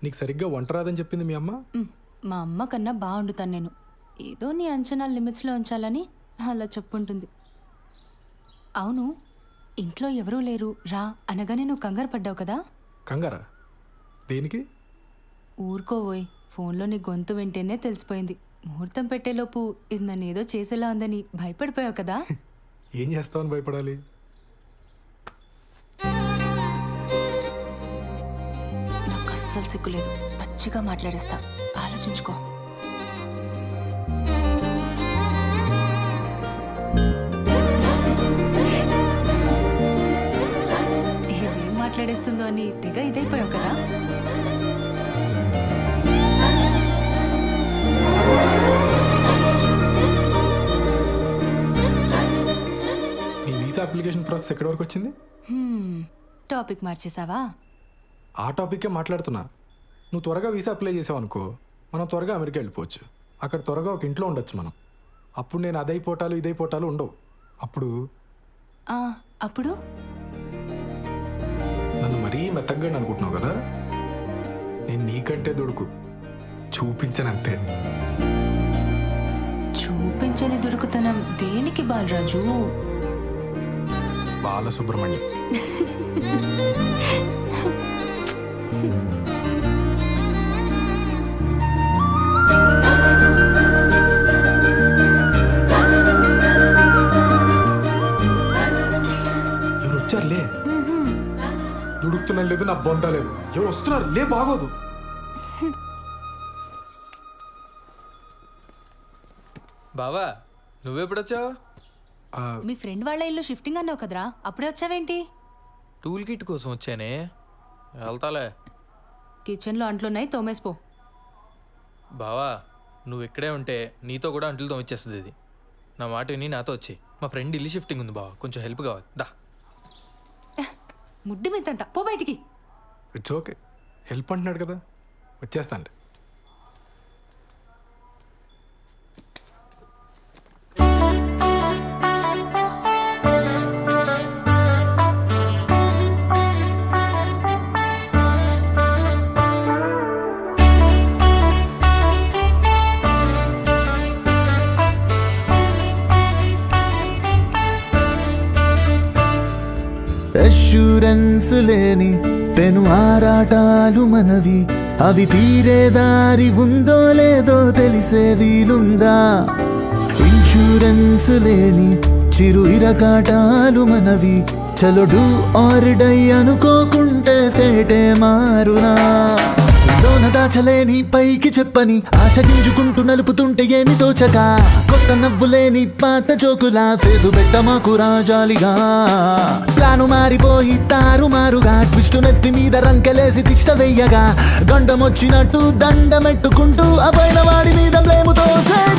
నీకు సరిగ్గా వంట రాదని చెప్పింది మీ అమ్మ? మా అమ్మ కన్నా బాగా వండుతాను నేను. ఏదో నీ అంచనాలు లిమిట్స్లో ఉంచాలని అలా చెప్పుంటుంది. అవును, ఇంట్లో ఎవరూ లేరు రా అనగానే నువ్వు కంగారు పడ్డావు కదా? కంగారా? దేనికి? ఊరుకోవోయ్, ఫోన్లో నీ గొంతు వింటేనే తెలిసిపోయింది. ముహూర్తం పెట్టేలోపు ఇది నన్ను ఏదో చేసేలా ఉందని భయపడిపోయావు కదా? ఏం చేస్తావని భయపడాలి? నాకు అస్సలు సిగ్గులేదు, పచ్చిగా మాట్లాడేస్తా, ఆలోచించుకో. ఇదేం మాట్లాడేస్తుందో అని తెగ ఇదైపోయావు కదా? నీ వీసా అప్లికేషన్ ప్రాసెస్ ఎక్కడి వరకు వచ్చింది? టాపిక్ మార్చేసావా? ఆ టాపిక్కే మాట్లాడుతున్నా. నువ్వు త్వరగా వీసా అప్లై చేసావు అనుకో, మనం త్వరగా అమెరికా వెళ్ళిపోవచ్చు. అక్కడ త్వరగా ఒక ఇంట్లో ఉండొచ్చు మనం. అప్పుడు నేను అదైపోటాలు ఇదైపోటాలు ఉండవు. అప్పుడు అప్పుడు నన్ను మరీ మెత్తగా అనుకుంటున్నావు కదా? నేను నీకంటే దుడుకు చూపించనంతే. చూపించని దుడుకుతనం దేనికి బాలరాజు? బాలసుబ్రహ్మణ్యం. పెత్తనం లేదు, నా బొంత లేదు. ఎవరు వస్తున్నారు? లే, బాగోదు. బావా నువ్వెప్పుడొచ్చావు? మీ ఫ్రెండ్ వాళ్ళ ఇల్లు షిఫ్టింగ్ అన్నావు కదరా, అప్పుడే వచ్చావేంటి? టూల్ కిట్ కోసం వచ్చానే, వెళ్తాలే. కిచెన్లో అంట్లున్నాయి, తోమేసిపో. బావా నువ్వు ఇక్కడే ఉంటే నీతో కూడా అంట్లు తోమిచ్చేస్తుంది ఇది. నా మాట విని నాతో వచ్చి. మా ఫ్రెండ్ ఇల్లు షిఫ్టింగ్ ఉంది బావా, కొంచెం హెల్ప్ కావాలి. దా. ముడ్డి మీదంట, పో బయటికి. ఇట్స్ ఓకే, హెల్ప్ అంటున్నాడు కదా, వచ్చేస్తాండి. అష్యూరెన్స్ లేని పెను ఆరాటాలు మనవి, అవి తీరే దారి ఉందో లేదో తెలిసే వీలుందా? ఇన్సూరెన్స్ లేని చిరు ఇరకాటాలు మనవి, చలో ఆర్ డై అనుకోకుంటే ఫేటే మారునా? లోన దాచలేని పైకి చెప్పని ఆశ గింజుకుంటూ నలుపుతుంటే ఏమి తోచక, కొత్త నవ్వులేని పాత జోకులా ఫేసు పెట్టమాకు రాజాలిగా. ప్లాను మారిపోయి తారుమారుగా, ట్విస్టు నెత్తి మీద రంకెలేసి తిష్ట వెయ్యగా, గండమొచ్చినట్టు దండమెట్టుకుంటూ అపైన వాడి మీద బ్లేముతో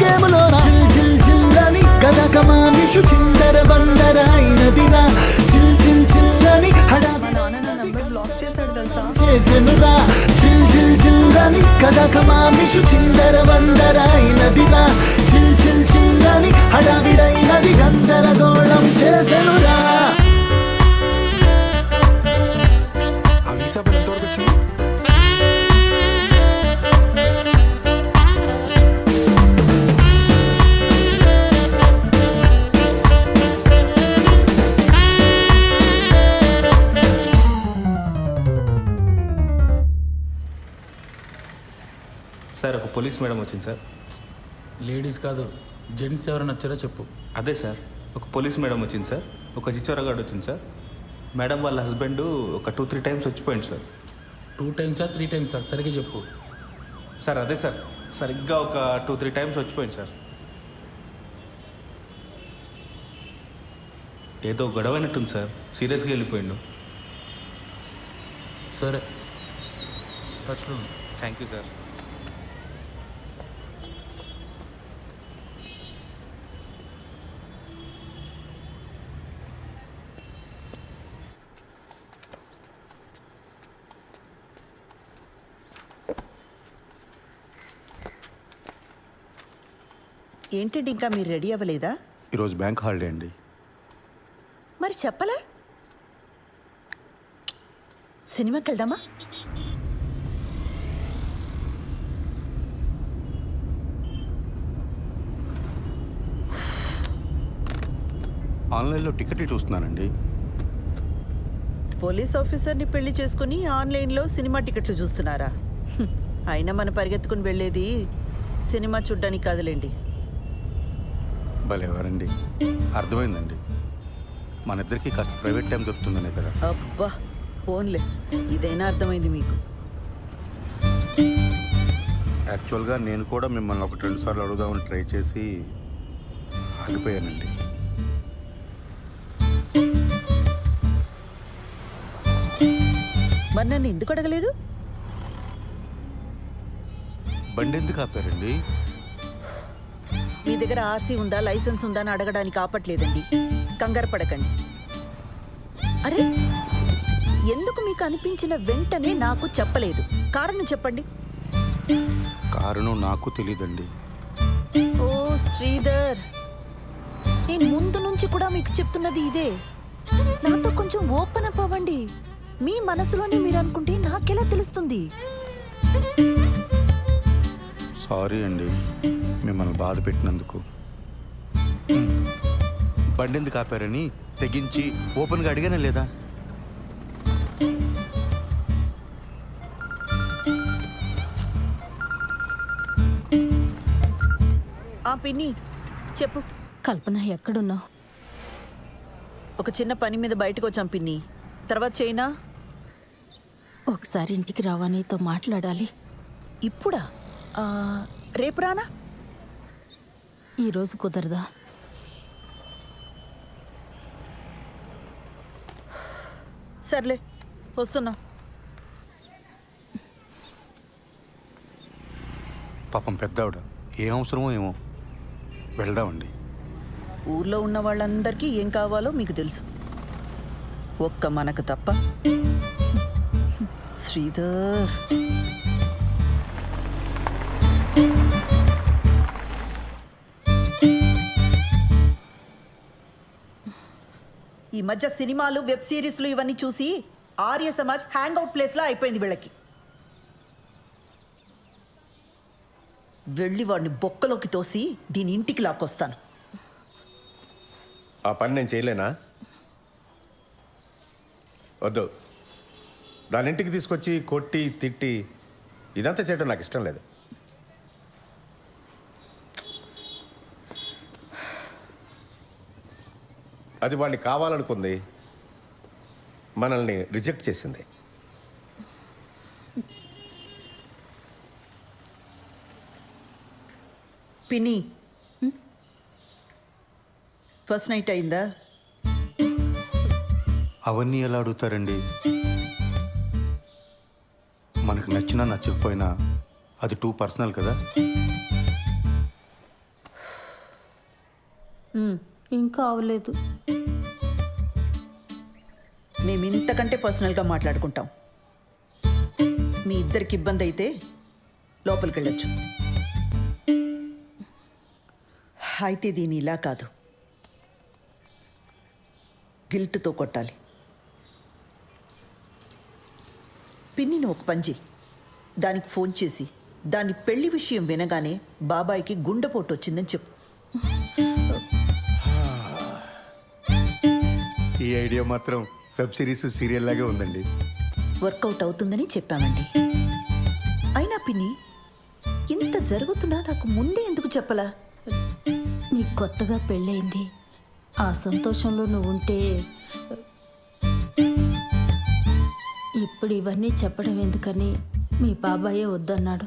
గేములోన చిల్ చిల్ చిల్లని కథకమామిషు చిందర బందర అయినదిరా. చిల్ చిల్ చిల్లని చేసెనురా, చిల్ చిల్ చిల్లని కథకమామిషు చిందర బందర అయినదిరా. చిల్ చిల్ చిల్లని హడావిడైనది గందరగోళం చేసెనురా. ఆ వీసా బిల్ ఎంతవరకు వచ్చింది? సార్ ఒక పోలీస్ మేడం వచ్చింది సార్. లేడీస్ కాదు, జెంట్స్ ఎవరైనా వచ్చారో చెప్పు. అదే సార్, ఒక పోలీస్ మేడం వచ్చింది సార్, ఒక చిచ్చోరగాడు వచ్చింది సార్. మేడం వాళ్ళ హస్బెండ్ ఒక 2-3 టైమ్స్ వచ్చిపోయింది సార్. 2 టైమ్సా 3 టైమ్సా సరిగ్గా చెప్పు. సార్ అదే సార్, సరిగ్గా ఒక 2-3 టైమ్స్ వచ్చిపోయింది సార్. ఏదో గొడవ అయినట్టుంది సార్, సీరియస్గా వెళ్ళిపోయిండు. సరే, టచ్లో ఉండు. Thank you sir. ఏంటండి ఇంకా మీరు రెడీ అవ్వలేదా? ఈరోజు బ్యాంక్ హాలిడే అండి. మరి చెప్పలే. సినిమాకి వెళ్దామా? ఆన్లైన్లో టికెట్లు చూస్తున్నానండి. పోలీస్ ఆఫీసర్ని పెళ్లి చేసుకుని ఆన్లైన్లో సినిమా టికెట్లు చూస్తున్నారా? అయినా మనం పరిగెత్తుకుని వెళ్ళేది సినిమా చూడ్డానికి కాదులేండి. భలేవారండి, అర్థమైందండి. మన ఇద్దరికి కాస్త ప్రైవేట్ టైం దొరుకుతుందనే కదా. అబ్బా ఫోన్లే, ఇదైనా అర్థమైంది మీకు. యాక్చువల్గా నేను కూడా మిమ్మల్ని 1-2 సార్లు అడుగుదామని ట్రై చేసి ఆగిపోయానండి. మరి నన్ను ఎందుకు అడగలేదు? బండి ఎందుకు ఆపారండి? మీ దగ్గర ఆర్సీ ఉందా, లైసెన్స్ ఉందా అని అడగడానికి ఆపట్లేదండి. కంగారు పడకండి. అరే, ఎందుకు మీకు అనిపించిన వెంటనే నాకు చెప్పలేదు? కారణం చెప్పండి. కారణం నాకు తెలీదండి. ఓ శ్రీధర్, నేను ముందు నుంచి కూడా మీకు చెప్తున్నది ఇదే. నాతో కొంచెం ఓపెన్ అప్ అవ్వండి. మీ మనసులోనే మీరు అనుకుంటే నాకెలా తెలుస్తుంది? సారీ అండి మిమ్మల్ని బాధ పెట్టినందుకు. బండి ఎందుకు ఆపారని తెగించి ఓపెన్గా అడిగానే లేదా? ఆ పిన్ని చెప్పు. కల్పన ఎక్కడున్నావు? ఒక చిన్న పని మీద బయటకు వచ్చాం పిన్ని, తర్వాత చేయనా? ఒకసారి ఇంటికి రావా, నీతో మాట్లాడాలి. ఇప్పుడా? రేపు రానా? ఈరోజు కుదరదా? సర్లే, వస్తున్నా. పాపం పెద్దవిడ ఏం అవసరమో ఏమో, వెళ్దామండి. ఊర్లో ఉన్న వాళ్ళందరికీ ఏం కావాలో మీకు తెలుసు, ఒక్క మనకు తప్ప. శ్రీధర్, ఈ మధ్య సినిమాలు, వెబ్ సిరీస్లు ఇవన్నీ చూసి ఆర్య సమాజ్ హ్యాంగ్ అవుట్ ప్లేస్లా అయిపోయింది వీళ్ళకి. వెళ్ళి వాడిని బొక్కలోకి తోసి దీని ఇంటికి లాక్కొస్తాను. ఆ పని నేను చేయలేనా? వద్దు, దాని ఇంటికి తీసుకొచ్చి కొట్టి తిట్టి ఇదంతా చేయడం నాకు ఇష్టం లేదు. అది వాడిని కావాలనుకుంది, మనల్ని రిజెక్ట్ చేసింది. పిన్ని, ఫస్ట్ నైట్ అయిందా? అవన్నీ ఎలా అడుగుతారండి? మనకు నచ్చినా నచ్చకపోయినా అది టూ పర్సనల్ కదా. ఇంకా అవ్వలేదు. మేము ఇంతకంటే పర్సనల్గా మాట్లాడుకుంటాం. మీ ఇద్దరికి ఇబ్బంది అయితే లోపలికి వెళ్ళొచ్చు. అయితే దీని ఇలా కాదు, గిల్ట్తో కొట్టాలి. పిన్నిని ఒక పని చెయ్యి, దానికి ఫోన్ చేసి దాని పెళ్లి విషయం వినగానే బాబాయికి గుండెపోటు వచ్చిందని చెప్పు. ఈ ఐడియా మాత్రం వెబ్ సిరీస్, సీరియల్ లాగే ఉందండి. వర్కౌట్ అవుతుందని చెప్పామండి. అయినా పిన్ని, ఇంత జరుగుతున్నా నాకు ముందే ఎందుకు చెప్పలా? నీకు కొత్తగా పెళ్ళయింది, ఆ సంతోషంలో నువ్వు ఉంటే ఇప్పుడు ఇవన్నీ చెప్పడం ఎందుకని మీ బాబాయే వద్దన్నాడు.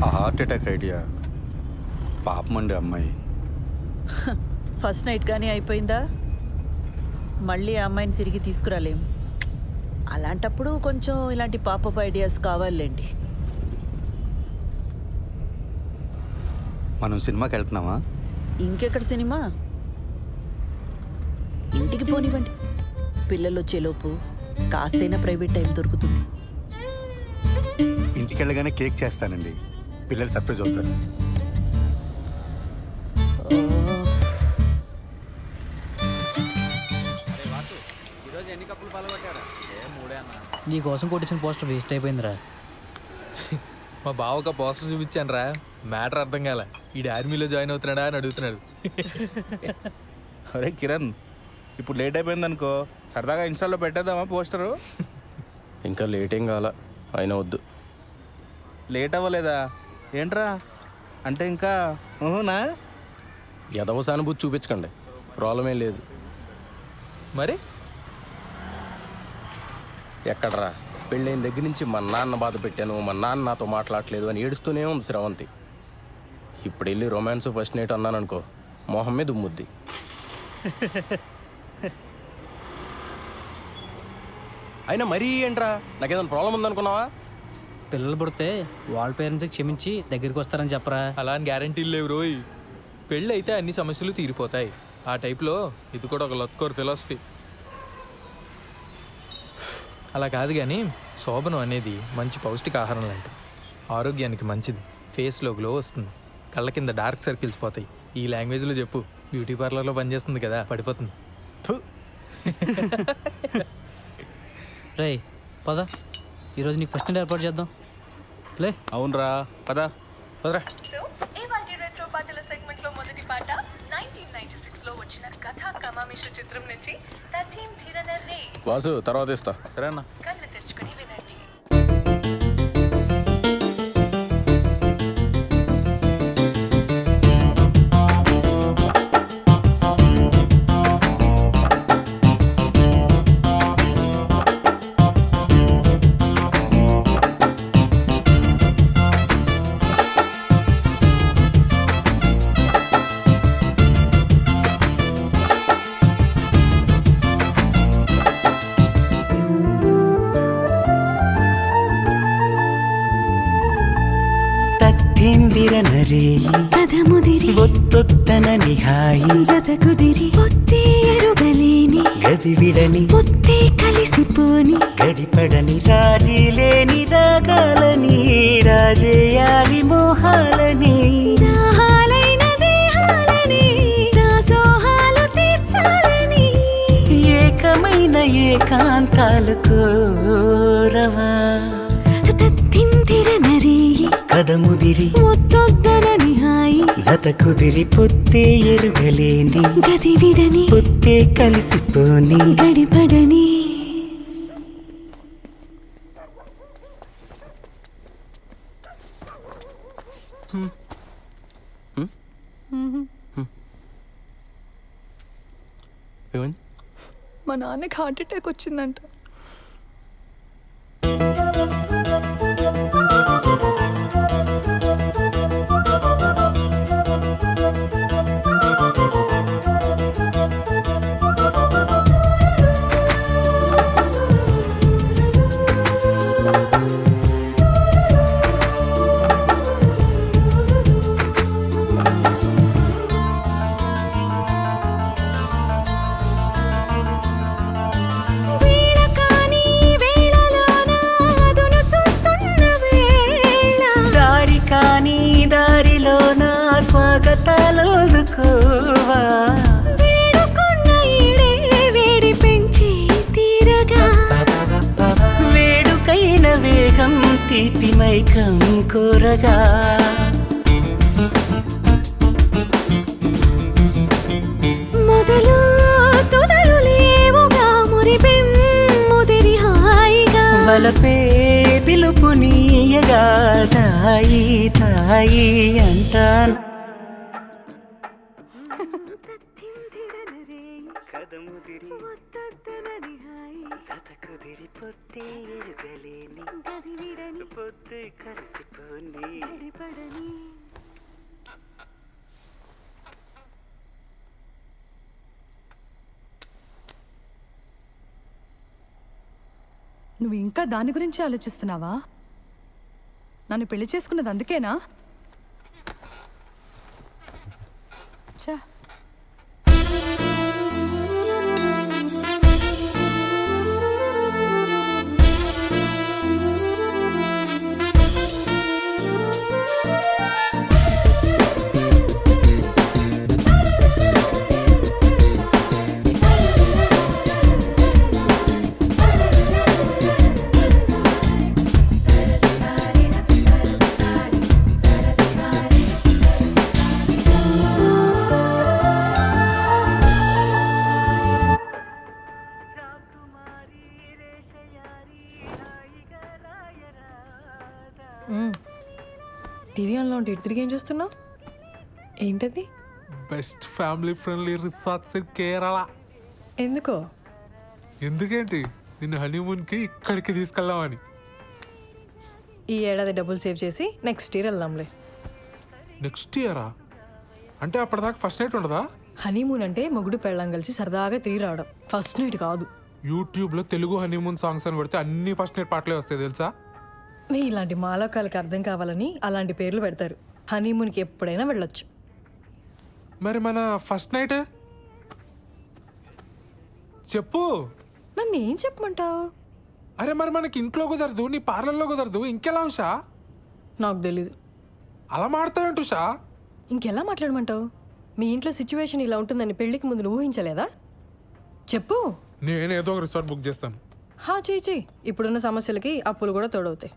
ఆ హార్ట్ అటాక్ ఐడియా పాపమండి అమ్మాయి. ఫస్ట్ నైట్ కానీ అయిపోయిందా? మళ్ళీ ఆ అమ్మాయిని తిరిగి తీసుకురాలేం. అలాంటప్పుడు కొంచెం ఇలాంటి పాపప్ ఐడియాస్ కావాలండి. మనం సినిమాకి వెళ్తున్నామా? ఇంకెక్కడ సినిమా? ఇంటికి పోనివ్వండి, పిల్లలు వచ్చేలోపు కాస్తైనా ప్రైవేట్ టైం దొరుకుతుంది. ఇంటికి వెళ్ళగానే కేక్ చేస్తానండి, పిల్లలు సర్ప్రైజ్ అవుతారు. నీ కోసం కొట్టించిన పోస్టర్ వేస్ట్ అయిపోయిందిరా. మా బావక పోస్టర్ చూపించాను రా, మ్యాటర్ అర్థం కాల. ఈ ఆర్మీలో జాయిన్ అవుతున్నాడా అని అడుగుతున్నాడు. అరే కిరణ్, ఇప్పుడు లేట్ అయిపోయింది అనుకో, సరదాగా ఇన్స్టాల్లో పెట్టేద్దామా పోస్టరు? ఇంకా లేట్ ఏం కావాలా, అయినా వద్దు. లేట్ అవ్వలేదా ఏంట్రా? అంటే ఇంకా ఊహునా? ఎదవ సానుభూతి చూపించకండి, ప్రాబ్లం ఏం లేదు. మరి ఎక్కడరా, పెళ్ళైన దగ్గర నుంచి మా నాన్న బాధ పెట్టాను, మా నాన్న నాతో మాట్లాడలేదు అని ఏడుస్తూనే ఉంది శ్రవంతి. ఇప్పుడు వెళ్ళి రొమాన్స్ ఫస్ట్ నైట్ అన్నాను అనుకో, మొహం మీద ఉమ్ముద్ది. అయినా మరీ ఏంట్రా, నాకేదైనా ప్రాబ్లం ఉందనుకున్నావా? పిల్లలు పుడితే వాళ్ళ పేరెంట్స్కి క్షమించి దగ్గరికి వస్తారని చెప్పరా? అలా అని గ్యారంటీలు లేవు రోయ్. పెళ్ళి అయితే అన్ని సమస్యలు తీరిపోతాయి. ఆ టైప్లో ఇది కూడా ఒక లత్కోర్ ఫిలాసఫీ. అలా కాదు కానీ శోభనం అనేది మంచి పౌష్టికాహారం లాంటిది, ఆరోగ్యానికి మంచిది. ఫేస్లో గ్లో వస్తుంది, కళ్ళ కింద డార్క్ సర్కిల్స్ పోతాయి. ఈ లాంగ్వేజ్లో చెప్పు, బ్యూటీ పార్లర్లో పనిచేస్తుంది కదా, పడిపోతుంది. రే పద, ఈరోజు నీకు ఫస్ట్ నైట్ ఏర్పాటు చేద్దాం. లే. అవునరా, పద పదరా. రెట్రో పాటల సెగ్మెంట్ లో మొదటి పాట 1996 లో వచ్చిన కథా కమామిష చిత్రం నుంచి తథీం ధిరనర్ రే. వాసు తర్వాత ఇస్తా. సరేనా? కళ్ళు తెరుచుకొని వినండి. రేయి కథ ముదిరి ఒత్తొత్తనని హాయి జత కుదిరి పొత్తే ఎరుగలేని గది విడని పొత్తే కలిసిపోని గడిపడని రాజీ లేని రాగాలని రాజేయాలి మోహాలని దాహాలైన దేహాలని దాసోహాలు తీర్చాలని ఏకమైన ఏకాంతాలు కోరవా తత్తింతిర నరేయి కదముదిరి ముత్తొద్దనని హాయి జత కుదిరి పొత్తే ఎరుగలేని గది విడని పొత్తే కలిసిపోని గడిపడని ఏమైంది? మా నాన్నకి హార్ట్ అటాక్ వచ్చిందంట. దారి కాని దారిలోన స్వాగతాలోదుకోవా వేడి పెంచి తీరగా వేడుకైన వేగం తీపి మైకం కోరగా మొదలు తొదలు లేవుగా మురిపెం ముదిరి హాయిగా వలపే పిలుపునీయగా తాయి తాయి అంటాను నువ్వు ఇంకా దాని గురించి ఆలోచిస్తున్నావా? నన్ను పెళ్లి చేసుకున్నది అందుకేనా? ఛా, టీవీ ఆన్లో ఉంటే ఇటు తిరిగి ఏం చూస్తున్నావు? ఏంటది? Best family friendly resorts in Kerala. ఎందుకో? ఎందుకేంటి, నిన్ను హనీమూన్కి ఇక్కడికి తీసుకెళ్దామని. ఈ ఏడాది డబ్బులు సేవ్ చేసి నెక్స్ట్ ఇయర్ వెళ్దాంలే. నెక్స్ట్ ఇయరా? అంటే అప్పటిదాకా ఫస్ట్ నైట్ ఉండదా? హనీమూన్ అంటే మొగుడు పెళ్ళం కలిసి సరదాగా తిరిగి రావడం, ఫస్ట్ నైట్ కాదు. యూట్యూబ్లో తెలుగు హనీమూన్ సాంగ్స్ అని కొడితే అన్ని ఫస్ట్ నైట్ పాటలే వస్తాయి తెలుసా? నీ ఇలాంటి మాలోకాలకి అర్థం కావాలని అలాంటి పేర్లు పెడతారు. హనీమూన్కి ఎప్పుడైనా వెళ్ళొచ్చు. మరి మన ఫస్ట్ నైట్ చెప్పు. నన్ను ఏం చెప్పమంటావు? అరే మరి మనకి ఇంట్లో కుదరదు, నీ పార్లర్లో కుదరదు, ఇంకెలా ఉషా? నాకు తెలీదు. అలా మాడతావేంటి ఉషా? ఇంకెలా మాట్లాడమంటావు? మీ ఇంట్లో సిచ్యువేషన్ ఇలా ఉంటుందని పెళ్లికి ముందు నువ్వు ఊహించలేదా? చెప్పు. నేనేదో ఒక రిసార్ట్ బుక్ చేస్తాను. చెయ్యి. ఇప్పుడున్న సమస్యలకి అప్పులు కూడా తోడవుతాయి.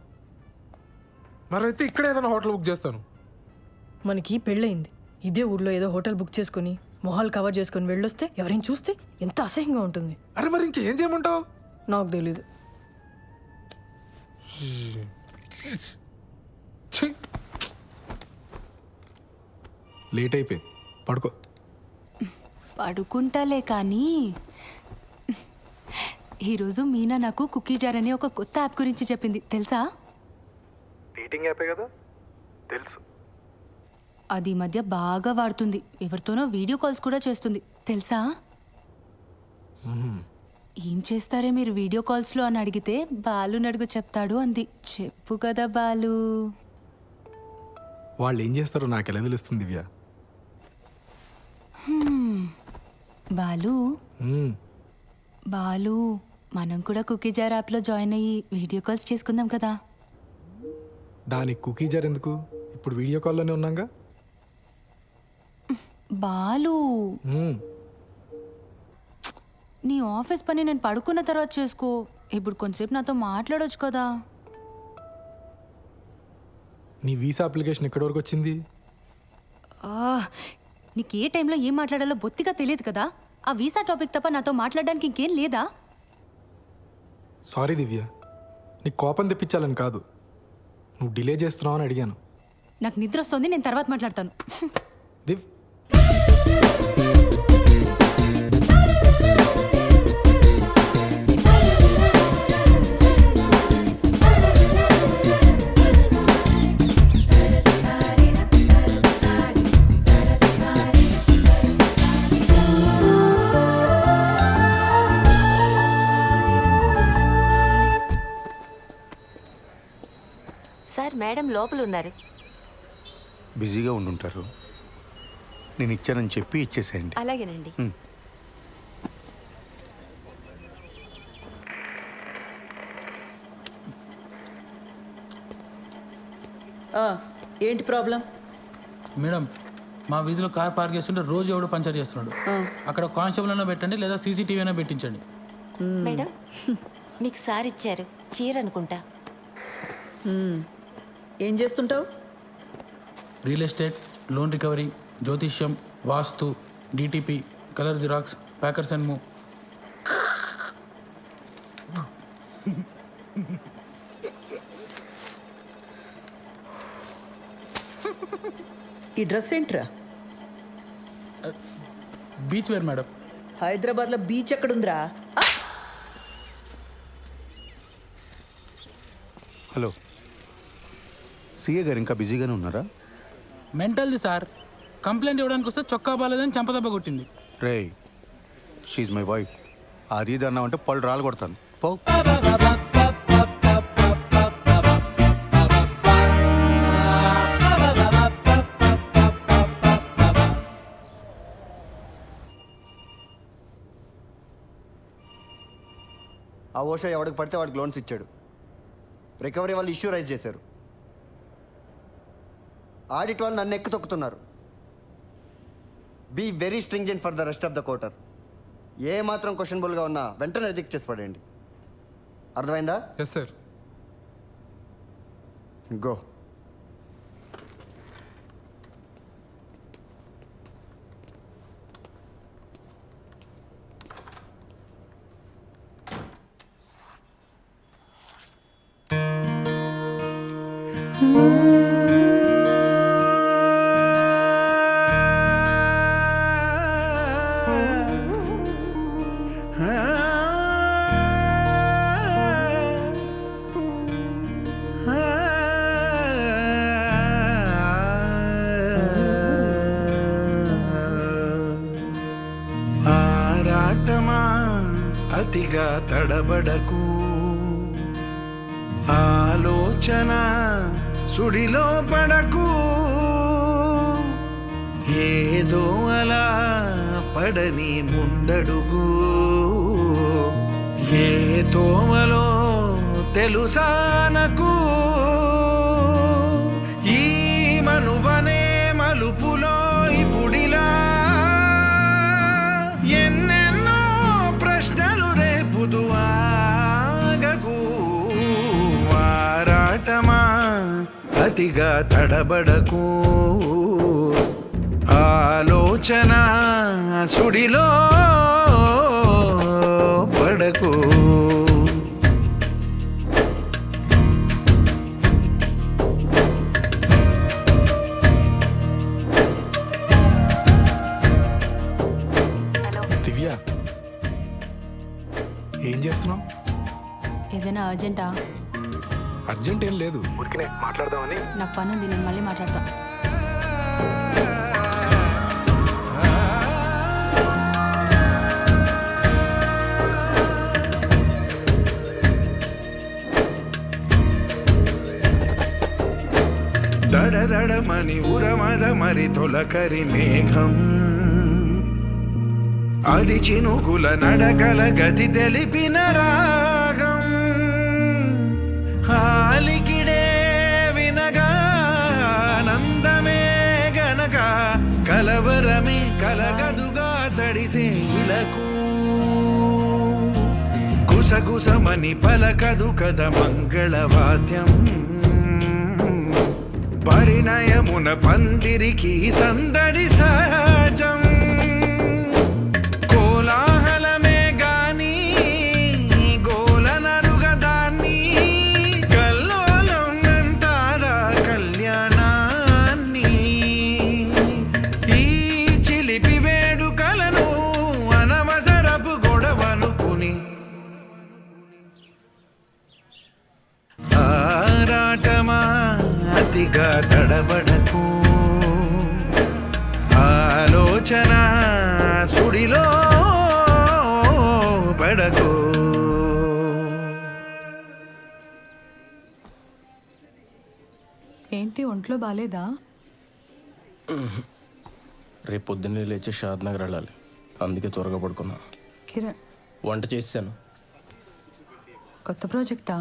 మరి అయితే ఇక్కడ ఏదైనా హోటల్ బుక్ చేస్తాను. మనకి పెళ్ళయింది, ఇదే ఊర్లో ఏదో హోటల్ బుక్ చేసుకుని మొహాలు కవర్ చేసుకుని వెళ్ళొస్తే ఎవరైనా చూస్తే ఎంత అసహ్యంగా ఉంటుంది. అరే మరి ఇంకేం చేయమంటావు? నాకు తెలీదు. లేట్ అయిపోయింది, పడుకో. పడుకుంటాలే కానీ ఈరోజు మీనా నాకు కుకీ జార్ అనే ఒక కొత్త యాప్ గురించి చెప్పింది, తెలుసా? డేటింగ్ యాపే కదా, తెలుసు. అది ఈ మధ్య బాగా వాడుతుంది. ఎవరితోనో వీడియో కాల్స్ కూడా చేస్తుంది, తెలుసా? ఏం చేస్తారే మీరు వీడియో కాల్స్లో అని అడిగితే బాలు నడుగు చెప్తాడు అంది. చెప్పు కదా బాలు. వాళ్ళు ఏం చేస్తారో నాకు ఎలా తెలుస్తుంది దివ్య? బాలు మ్మ్. బాలు మనం కూడా కుకీ జార్ యాప్లో జాయిన్ అయ్యి వీడియో కాల్స్ చేసుకుందాం కదా. దానికి కుకీ జార్ ఎందుకు? ఇప్పుడు వీడియో కాల్లోనే ఉన్నాగా. బాలు మ్మ్. నీ ఆఫీస్ పని నేను పడుకున్న తర్వాత చేసుకో. ఇప్పుడు కొంచెంసేపు నాతో మాట్లాడొచ్చు కదా. నీ వీసా అప్లికేషన్ ఎక్కడి వరకు వచ్చింది? నీకు ఏ టైంలో ఏం మాట్లాడాలో బొత్తిగా తెలియదు కదా. ఆ వీసా టాపిక్ తప్ప నాతో మాట్లాడడానికి ఇంకేం లేదా? సారీ దివ్య, నీకు కోపం తెప్పించాలని కాదు, నువ్వు డిలే చేస్తున్నావు అని అడిగాను. నాకు నిద్ర వస్తుంది, నేను తర్వాత మాట్లాడతాను. దివ్ సార్, మేడం లోపల ఉన్నారు. బిజీగా ఉండుంటారు. నేను ఇచ్చానని చెప్పి ఇచ్చేసేయండి. అలాగేనండి. ఏంటి ప్రాబ్లం? మేడం, మా వీధిలో కార్ పార్క్ చేస్తుంటే రోజు ఎవడు పంచర్ చేస్తున్నాడు. అక్కడ కానిస్టేబుల్ అయినా పెట్టండి, లేదా సీసీటీవీ అయినా పెట్టించండి. మేడం, మీకు సార్ ఇచ్చారు చీర అనుకుంటా. ఏం చేస్తుంటావు? రియల్ ఎస్టేట్, లోన్ రికవరీ, జ్యోతిష్యం, వాస్తు, DTP, colour xerox, packers and move. ఈ డ్రెస్ ఏంట్రా? Beach wear madam. హైదరాబాద్లో బీచ్ ఎక్కడుందిరా? హలో, సిఏ గారు ఇంకా బిజీగానే ఉన్నారా? మెంటల్ది సార్. కంప్లైంట్ ఇవ్వడానికి వస్తే చొక్కా బాలేదని చంపదెబ్బ కొట్టింది. రే, షీఈ్ మై వైఫ్. అది ఇది అన్నావంటే పళ్ళు రాలు కొడతాను. పో. ఆ ఓషా ఎవడికి పడితే వాడికి లోన్స్ ఇచ్చాడు. రికవరీ వాళ్ళు ఇష్యూ రైజ్ చేశారు. ఆడిట్ వాళ్ళు నన్ను ఎక్కి తొక్కుతున్నారు. Be very stringent for the rest of the quarter. ఏ మాత్రం క్వశ్చనబుల్గా ఉన్నా వెంటనే రిజెక్ట్ చేసి పడేయండి. అర్థమైందా? Yes sir. గో. ఆరాటమా అతిగా తడబడకు, ఆలోచన సుడిలో పడకు, ఏదో అలా పడని ముందడుగు, ఏ తోవలో తెలుసానకు, ఈ మనువనే మలుపులో ఇప్పుడిలా ఎన్నెన్నో ప్రశ్నలు రేపుదు ఆగకు. ఆరాటమా అతిగా తడబడకు, ఆలోచన సుడిలో పడకు. దివ్య, ఏం చేస్తున్నావు? ఏదైనా అర్జెంటా? అర్జెంట్ ఏం లేదు, ఊరికనే మాట్లాడదామని. నాకు పని ఉంది, నేను మళ్ళీ మాట్లాడతా. దడదడమని ఉరమద మరి తొలకరి మేఘం అది చినుకుల నడకల గతి తెలిపిన రాగం హాలికిడే వినగా నందమే గనక కలవరమే కలగదుగా తడిసే ఇలకు గుసగుసమని పలకదు కద మంగళవాద్యం పరిణయమున పందిరికి సందడి సహజం కోలాహలమే గాని గోలనరుగదాన్ని కల్లోలం అంటారా కళ్యాణాన్ని ఈ చిలిపి వేడుకలను అనవసరపు గొడవనుకుని ఆరాటమా అతిగా తడబడకు ఆలోచన సుడిలో పడకు ఏంటి ఒంట్లో బాలేదా? రేపు పొద్దున్నే లేచి షాద్ నగర్ వెళ్ళాలి, అందుకే త్వరగా పడుకున్నా. కిరణ్, వంట చేశాను. కొత్త ప్రాజెక్టా?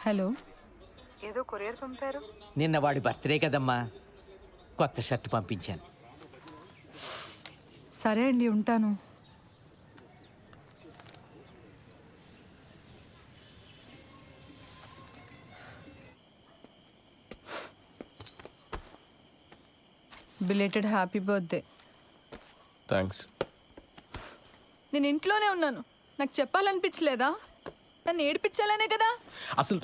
హలో, ఏదో కొరియర్ పంపారు. నిన్న వాడి బర్త్డే కదమ్మా, కొత్త షర్ట్ పంపించాను. సరే అండి, ఉంటాను. Belated happy birthday. థ్యాంక్స్. నేను ఇంట్లోనే ఉన్నాను, నాకు చెప్పాలనిపించలేదా? నన్ను ఏడిపించాలనే కదా. అసలు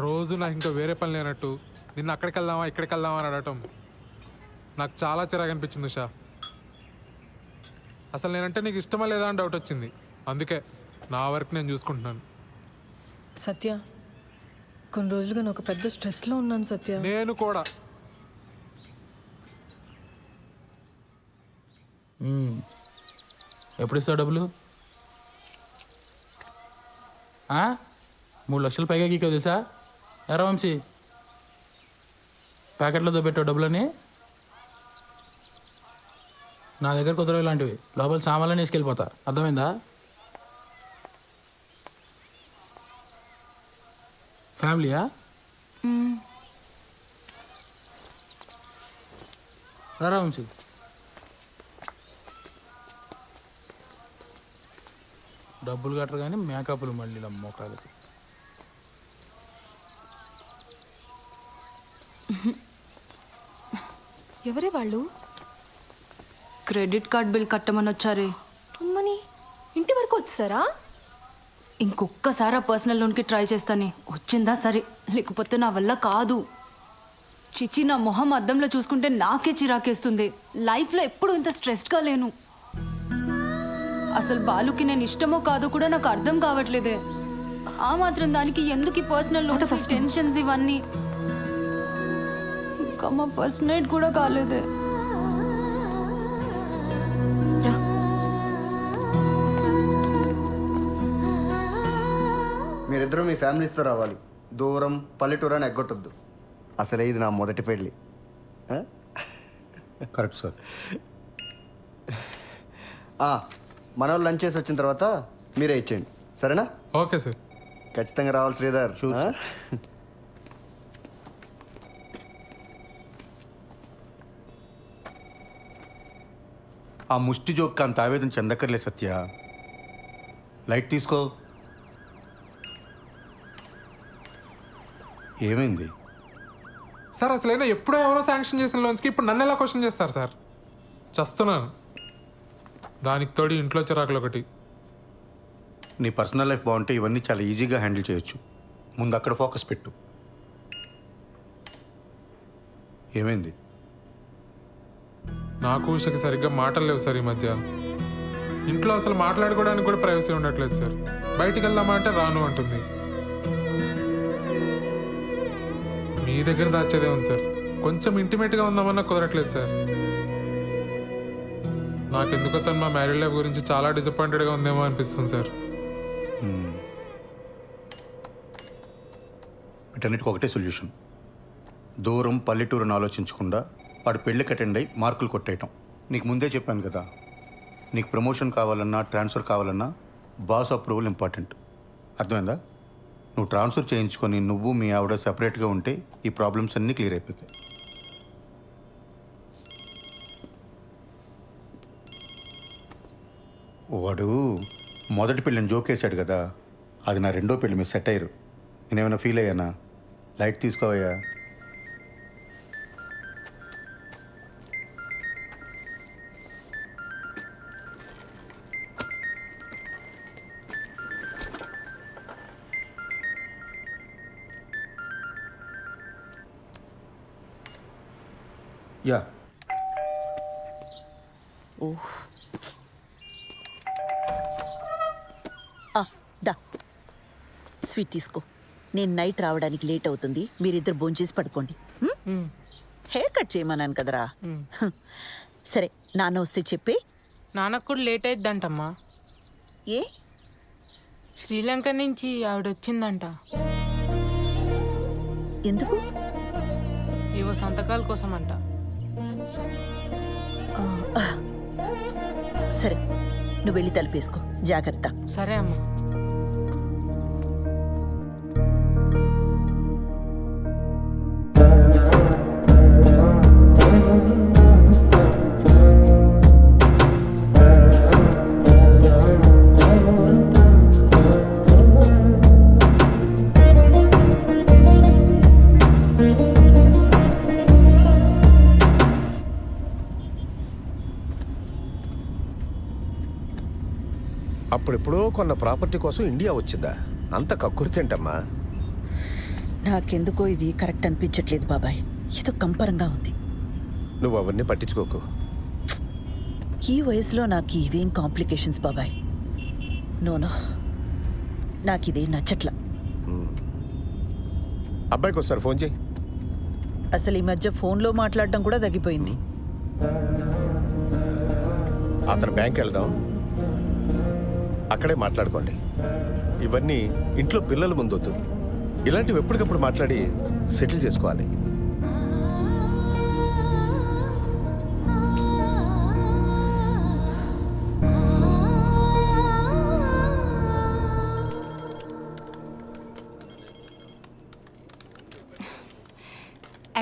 రోజు నాకు ఇంకా వేరే పని లేనట్టు నిన్ను అక్కడికి వెళ్దామా ఇక్కడికి వెళ్దామా అని అడగటం నాకు చాలా చిరాకు అనిపించింది ఉషా. అసలు నేనంటే నీకు ఇష్టమా లేదా అని డౌట్ వచ్చింది. అందుకే నా వర్క్ నేను చూసుకుంటున్నాను. సత్య, కొన్ని రోజులుగా నేను ఒక పెద్ద స్ట్రెస్లో ఉన్నాను సత్య. నేను కూడా. ఎప్పుడు ఇస్తావు డబ్బులు? 3 లక్షలు పైగా గీకో తెలుసా? ఎరా వంశీ, ప్యాకెట్లో పెట్టావు డబ్బులని. నా దగ్గర కుదరవు ఇలాంటివి. లోపల సామాన్లని వేసుకెళ్ళిపోతా, అర్థమైందా? ఫ్యామిలీయా? రా వంశీ. డబ్బులు కట్టరు కానీ మేకప్లు మళ్ళీ మొక్కలకి. ఎవరే వాళ్ళు? క్రెడిట్ కార్డ్ బిల్ కట్టమని వచ్చారే. అమ్మని, ఇంటి వరకు వచ్చారా? ఇంకొక్కసారి ఆ పర్సనల్ లోన్కి ట్రై చేస్తానే, వచ్చిందా సరే, లేకపోతే నా వల్ల కాదు. చిచి, నా మొహం అద్దంలో చూసుకుంటే నాకే చిరాకేస్తుంది. లైఫ్లో ఎప్పుడు ఇంత స్ట్రెస్డ్గా లేను. అసలు బాలుకి నేను ఇష్టమో కాదో కూడా నాకు అర్థం కావట్లేదే. ఆ మాత్రం దానికి ఎందుకు ఈ పర్సనల్ లోన్స్, టెన్షన్స్ ఇవన్నీ? ఇంకా మా ఫస్ట్ నైట్ కూడా కాలేదే. మీరిద్దరూ మీ ఫ్యామిలీస్తో రావాలి. దూరం పల్లెటూరు అని ఎగ్గొట్టొద్దు. అసలే ఇది నా మొదటి పెళ్ళి. Correct sir. మన వాళ్ళు లంచ్ చేసి వచ్చిన తర్వాత మీరే ఇచ్చేయండి, సరేనా? Okay sir. ఖచ్చితంగా రావాలి శ్రీధర్. ఆ ముష్టి జోక్ అంత ఆవేదన చెందక్కర్లే సత్య. లైట్ తీసుకో. ఏమైంది? సార్ అసలైనా ఎప్పుడో ఎవరో శాంక్షన్ చేసిన లోన్స్కి ఇప్పుడు నన్ను ఎలా క్వశ్చన్ చేస్తారు సార్? చస్తున్నాను. దానికి తోడి ఇంట్లో చిరాకులు ఒకటి. నీ పర్సనల్ లైఫ్ బాగుంటే ఇవన్నీ చాలా ఈజీగా హ్యాండిల్ చేయొచ్చు. ముందు అక్కడ ఫోకస్ పెట్టు. ఏమైంది? నాకు ఉషకి సరిగ్గా మాటలు లేవు సార్ ఈ మధ్య. ఇంట్లో అసలు మాట్లాడుకోవడానికి కూడా ప్రైవసీ ఉండట్లేదు సార్. బయటికి వెళ్దామా అంటే రాను అంటుంది. మీ దగ్గర దాచేదే ఉంది సార్. కొంచెం ఇంటిమేట్గా ఉందామన్నా కుదరట్లేదు సార్. నాకెందుకో తను మా మ్యారీడ్ లైఫ్ గురించి చాలా డిసప్పాయింటెడ్గా ఉందేమో అనిపిస్తుంది సార్. వీటన్నిటికి ఒకటే సొల్యూషన్. దూరం పల్లెటూరుని ఆలోచించకుండా వాడు పెళ్ళికి అటెండ్ అయ్యి మార్కులు కొట్టేయటం. నీకు ముందే చెప్పాను కదా, నీకు ప్రమోషన్ కావాలన్నా ట్రాన్స్ఫర్ కావాలన్నా బాస్ అప్రూవల్ ఇంపార్టెంట్. అర్థమైందా? నువ్వు ట్రాన్స్ఫర్ చేయించుకొని నువ్వు మీ ఆవిడ సెపరేట్గా ఉంటే ఈ ప్రాబ్లమ్స్ అన్నీ క్లియర్ అయిపోతాయి. వాడు మొదటి పెళ్ళిని జోకేశాడు కదా, అది నా రెండో పెళ్ళి మీద సెట్ అయ్యారు. నేనేమైనా ఫీల్ అయ్యానా? లైట్ తీసుకోవయ్యా. యా. ఓహ్, దా స్వీట్ తీసుకో. నేను నైట్ రావడానికి లేట్ అవుతుంది, మీరిద్దరు భోంచేసి పడుకోండి. హెయిర్ కట్ చేయమన్నాను కదరా. సరే, నాన్న వస్తే చెప్పి. నాన్నకు కూడా లేట్ అయిద్దంటమ్మా. ఏ? శ్రీలంక నుంచి ఆవిడ వచ్చిందంట. ఎందుకు? ఇవో సంతకాల కోసం అంట. సరే, నువ్వు వెళ్ళి తలుపేసుకో. జాగ్రత్త. సరే అమ్మా. అప్పుడెప్పుడో కొన్న ప్రాపర్టీ కోసం ఇండియా వచ్చిందా? అంత కక్కుర్తేంటమ్మా? నాకెందుకో ఇది కరెక్ట్ అనిపించట్లేదు బాబాయ్. ఏదో కంపరంగా ఉంది. నువ్వు అవన్నీ పట్టించుకోకు. ఈ వయసులో నాకు ఇవేం కాంప్లికేషన్స్ బాబాయ్. నోనో, నాకు ఇదేం నచ్చట్లా. అబ్బాయికి ఒకసారి ఫోన్ చేయి. అసలు ఈ మధ్య ఫోన్లో మాట్లాడడం కూడా తగ్గిపోయింది. అతను బ్యాంక్ వెళ్దాం, అక్కడే మాట్లాడుకోండి. ఇవన్నీ ఇంట్లో పిల్లల ముందొద్దు. ఇలాంటివి ఎప్పటికప్పుడు మాట్లాడి సెటిల్ చేసుకోవాలి.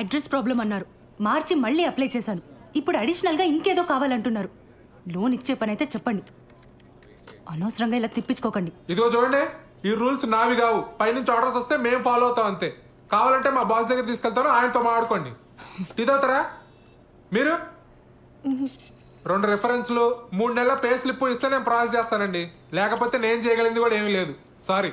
అడ్రస్ ప్రాబ్లం అన్నారు, మార్చి మళ్ళీ అప్లై చేశాను. ఇప్పుడు అడిషనల్గా ఇంకేదో కావాలంటున్నారు. లోన్ ఇచ్చే పని అయితే చెప్పండి, అనవసరంగా ఇలా తిప్పించుకోకండి. ఇదిగో చూడండి, ఈ రూల్స్ నావి కావు. పైనుంచి ఆర్డర్స్ వస్తే మేము ఫాలో అవుతాం అంతే. కావాలంటే మా బాస్ దగ్గర తీసుకెళ్తాను, ఆయనతో మాట్లాడుకోండి. ఇదవుతారా మీరు? 2 రెఫరెన్స్లు 3 నెలల పే స్లిప్ ఇస్తే నేను ప్రాసెస్ చేస్తానండి. లేకపోతే నేను చేయగలిగింది కూడా ఏమీ లేదు. సారీ.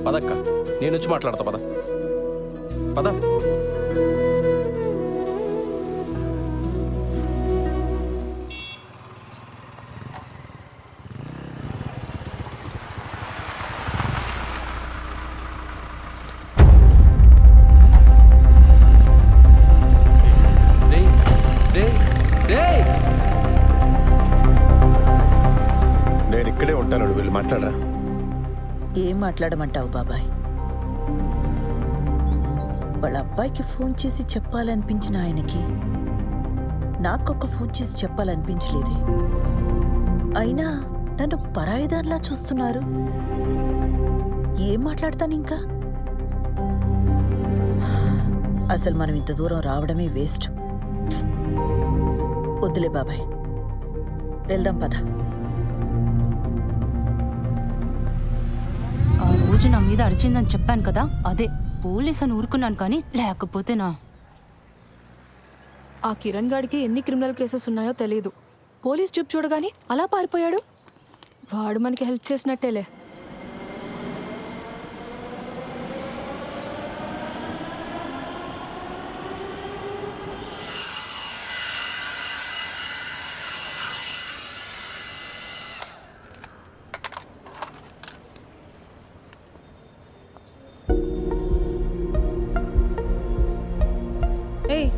పదక్క, నేను వచ్చి మాట్లాడతా. పద పద. నేను ఇక్కడే ఉంటాను, నువ్వు వెళ్ళి మాట్లాడరా. ఏం మాట్లాడమంటావు బాబాయ్? వాళ్ళ అబ్బాయికి ఫోన్ చేసి చెప్పాలనిపించిన ఆయనకి నాకొక ఫోన్ చేసి చెప్పాలనిపించలేదే. అయినా నన్ను పరాయిదాన్లా చూస్తున్నారు. ఏం మాట్లాడతాను ఇంకా? అసలు మనం ఇంత దూరం రావడమే వేస్ట్. వద్దులే బాబాయ్, వెళ్దాం పద. ఆ రోజు నా మీద అరిచిందని చెప్పాను కదా, అదే పోలీస్ అని ఊరుకున్నాను, కానీ లేకపోతేనా. ఆ కిరణ్ గాడికి ఎన్ని క్రిమినల్ కేసెస్ ఉన్నాయో తెలియదు. పోలీస్ చూపు చూడగానే అలా పారిపోయాడు. వాడు మనకి హెల్ప్ చేసినట్టేలే. ఏయ్,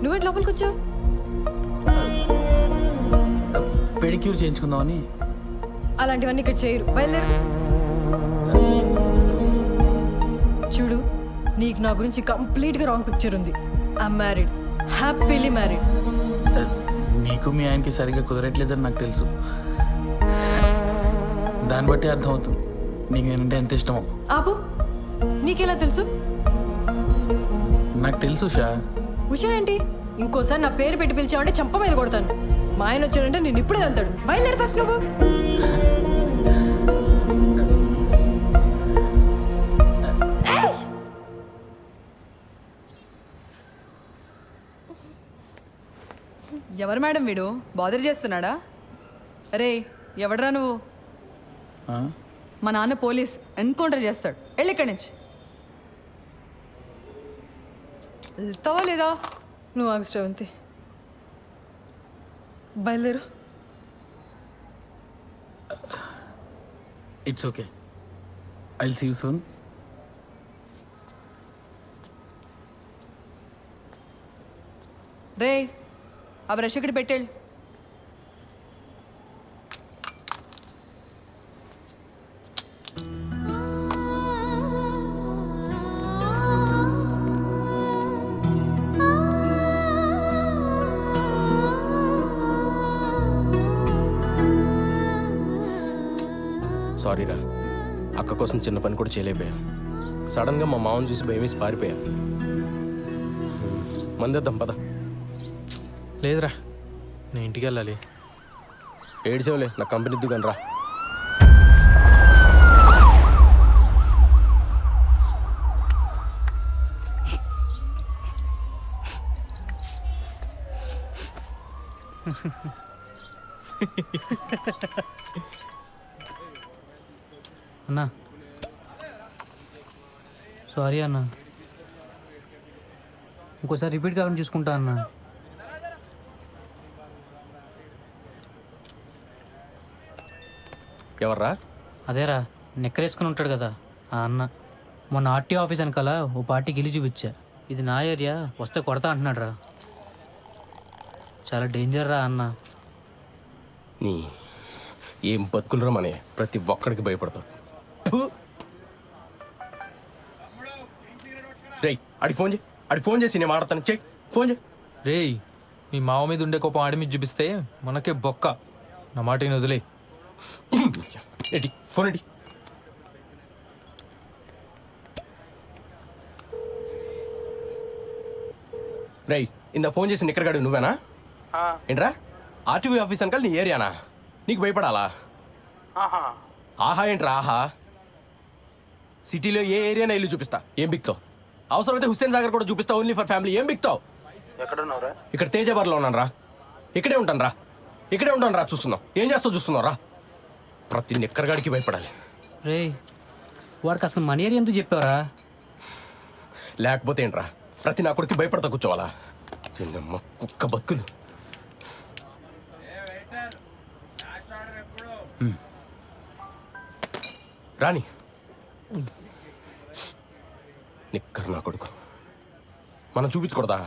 నువ్వేంటి లోపలికి వచ్చావు? పెడిక్యూర్ చేయించుకుందామని. అలాంటివన్నీ ఇక్కడ చేయరు, బయలుదేరు. చూడు, నీకు నా గురించి కంప్లీట్గా రాంగ్ పిక్చర్ ఉంది. I'm married, happily married. నీకు మీ ఆయనకి సరిగ్గా కుదరట్లేదని నాకు తెలుసు. దాన్ని బట్టి అర్థమవుతుంది నీకు నేనంటే ఎంత ఇష్టమో. ఆపు, నీకెలా తెలుసు? నాకు తెలుసు ఉషా. ఉషా ఏంటి? ఇంకోసారి నా పేరు పెట్టి పిలిచావంటే చంప మీద కొడతాను. మా ఆయన వచ్చాడంటే నేను ఇప్పుడే అంతాడు. బయలుదేరి ఫస్ట్ నువ్వు. ఎవరు మేడం వీడు? బాదర్ చేస్తున్నాడా? రే, ఎవడరా నువ్వు? మా నాన్న పోలీస్, ఎన్కౌంటర్ చేస్తాడు. వెళ్ళి ఇక్కడి నుంచి. వెళ్తావా లేదా? నువ్వు ఆగు శ్రవంతి, బయలుదేరు. It's okay, I will see you soon. రే, ఆ బ్రష్ ఇక్కడ పెట్టేళ్ళు. సారీరా, అక్క కోసం చిన్న పని కూడా చేయలేకపోయా. సడన్గా మా మామని చూసి భయం వేసి పారిపోయా. మందేద్దాం పద. లేదురా, నేను ఇంటికి వెళ్ళాలి. ఏడ్చేవులే, నా కంపెనీ దిగను రా. అన్నా సారీ అన్నా, ఇంకోసారి రిపీట్ కాకుండా చూసుకుంటా అన్నా. ఎవర్రా? అదేరా, నెక్కరేసుకుని ఉంటాడు కదా ఆ అన్న. మొన్న ఆర్టీఓ ఆఫీస్ వెనకాల ఓ పార్టీకి ఇల్లు చూపించా. ఇది నా ఏరియా, వస్తే కొడతా అంటున్నాడు రా. చాలా డేంజర్ రా అన్న. నీ ఏం బతుకులరా మనే, ప్రతి ఒక్కడికి భయపడతావు. రేయ్, అడిగి ఫోన్ చేయి, అడిగి ఫోన్ చేసి నేను మాట్లాడతాను. చెయ్యి ఫోన్ చేయి. రేయ్, మీ మావ మీద ఉండే కోపం ఆడి మీద చూపిస్తే మనకే బొక్క. నా మాట వదిలే. ఏంటి ఫోన్ ఏంటి? రేయ్, ఇందా ఫోన్ చేసి నిక్కరగాడు నువ్వేనా? ఏంట్రా, ఆర్టీవీ ఆఫీస్ అంకల్ నీ ఏరియానా? నీకు భయపడాలా? ఆహా ఏంట్రా ఆహా? సిటీలో ఏ ఏరియానా ఇల్లు చూపిస్తా, ఏం బిక్తావు? అవసరమైతే హుస్సేన్ సాగర్ కూడా చూపిస్తా, ఓన్లీ ఫర్ ఫ్యామిలీ. ఏం బిక్తావు? ఎక్కడున్నావురా? ఇక్కడ తేజాబార్లో ఉన్నాను రా. ఇక్కడే ఉంటాను రా, ఇక్కడే ఉంటాను రా. చూస్తున్నావు, ఏం చేస్తావు చూస్తున్నావు రా. ప్రతి నిక్కరగాడికి భయపడాలి. రే, వాడికి అసలు మన ఏరియా ఎందుకు చెప్పావరా? లేకపోతే ఏంట్రా, ప్రతి నా కొడుకు భయపడతా కూర్చోవాలా? చిన్నమ్మ కుక్క బతుకులు. రాని నిక్కర్ నా కొడుకు, మనం చూపించకూడదా?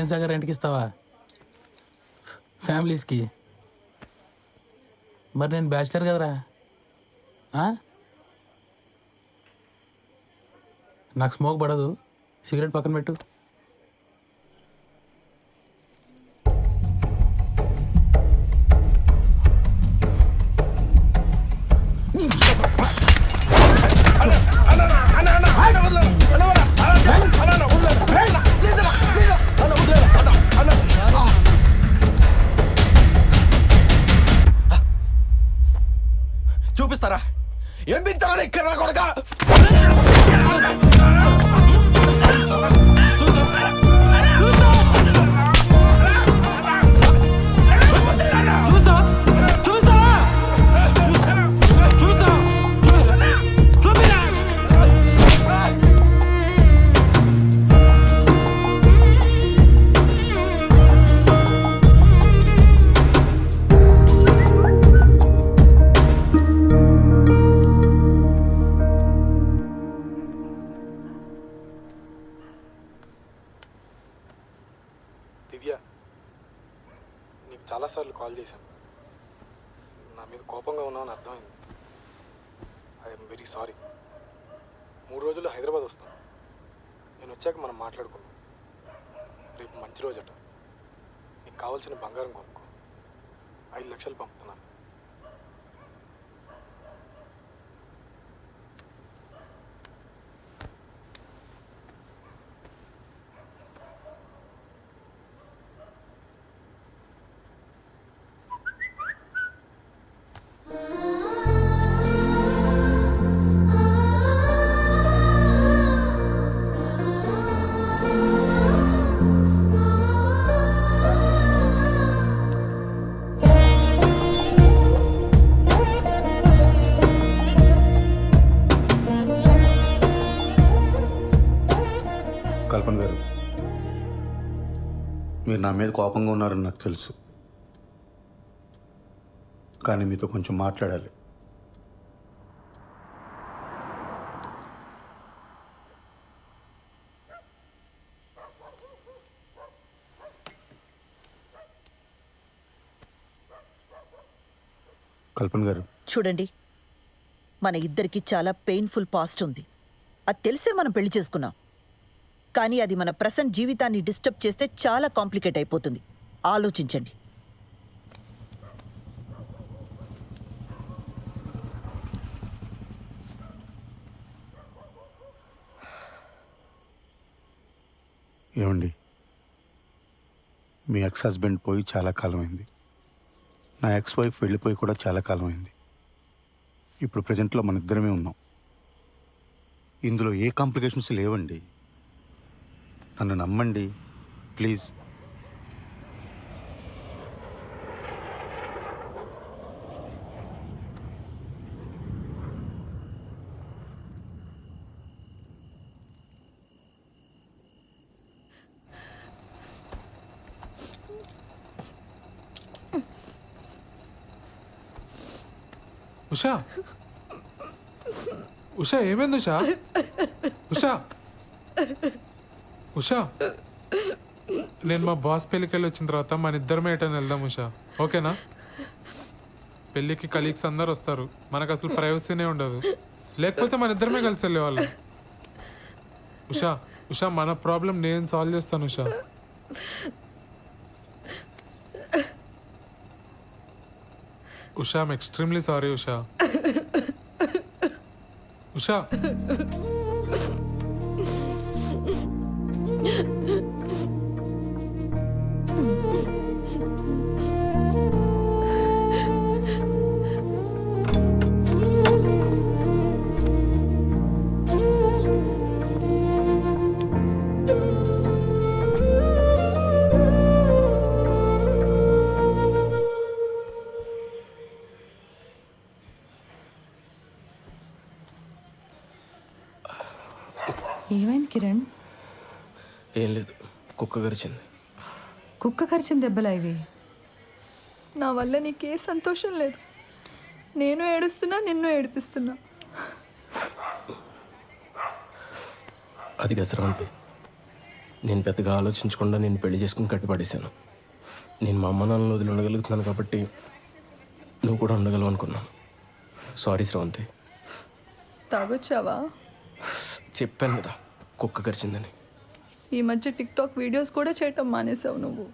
నారాయణ సాగర్ రెంట్కి ఇస్తావా ఫ్యామిలీస్కి? మరి నేను బ్యాచిలర్ కదరా. నాకు స్మోక్ పడదు, సిగరెట్ పక్కన పెట్టు. చూపిస్తారా ఏం బిగుతారా ఇక్కడ కొడక? దివ్య, నీకు చాలాసార్లు కాల్ చేశాను. నా మీద కోపంగా ఉన్నావని అర్థమైంది. I'm very sorry. 3 రోజుల్లో హైదరాబాద్ వస్తాను. నేను వచ్చాక మనం మాట్లాడుకుందాం. రేపు మంచి రోజట. నీకు కావాల్సిన బంగారం కొనుక్కో. 5 లక్షలు పంపుతున్నాను. కల్పన గారు, మీరు నా మీద కోపంగా ఉన్నారని నాకు తెలుసు, కానీ మీతో కొంచెం మాట్లాడాలి. కల్పన గారు, చూడండి, మన ఇద్దరికి చాలా పెయిన్ఫుల్ పాస్ట్ ఉంది. అది తెలిసే మనం పెళ్లి చేసుకున్నాం. కానీ అది మన ప్రెసెంట్ జీవితాన్ని డిస్టర్బ్ చేస్తే చాలా కాంప్లికేట్ అయిపోతుంది. ఆలోచించండి. ఏమండి, మీ ఎక్స్ హస్బెండ్ పోయి చాలా కాలం అయింది. నా ఎక్స్ వైఫ్ వెళ్ళిపోయి కూడా చాలా కాలం అయింది. ఇప్పుడు ప్రజెంట్లో మన ఇద్దరమే ఉన్నాం. ఇందులో ఏ కాంప్లికేషన్స్ లేవండి. నన్ను నమ్మండి ప్లీజ్. ఉషా, ఉషా ఏమైంది ఉషా? ఉషా, ఉషా, నేను మా బాస్ పెళ్ళికి వెళ్ళి వచ్చిన తర్వాత మన ఇద్దరమే ఎటని వెళ్దాం ఉషా, ఓకేనా? పెళ్ళికి కలీగ్స్ అందరు వస్తారు, మనకు అసలు ప్రైవసీనే ఉండదు. లేకపోతే మన ఇద్దరమే కలిసి వెళ్ళేవాళ్ళం. ఉషా, ఉషా, మన ప్రాబ్లం నేను సాల్వ్ చేస్తాను Usha. Usha, I'm extremely sorry Usha. Usha, ఏమైంది కిరణ్? ఏం లేదు, కుక్క గరిచింది. కుక్క కరిచిన దెబ్బలా ఇవి? నా వల్ల నీకే సంతోషం లేదు. నేను ఏడుస్తున్నా, నిన్ను ఏడిపిస్తున్నా. అది గసరవంతి. నేను పెద్దగా ఆలోచించకుండా నేను పెళ్లి చేసుకుని కట్టుపడేశాను. నేను మా అమ్మ నాన్నలు వదిలి ఉండగలుగుతున్నాను కాబట్టి నువ్వు కూడా ఉండగలవు అనుకున్నాను. సారీ శ్రవంతి. తాగొచ్చావా? చెప్పాను కదా కుక్క కరిచిందని. ఈ మధ్య టిక్టాక్ వీడియోస్ కూడా చేయటం మానేసావు నువ్వు.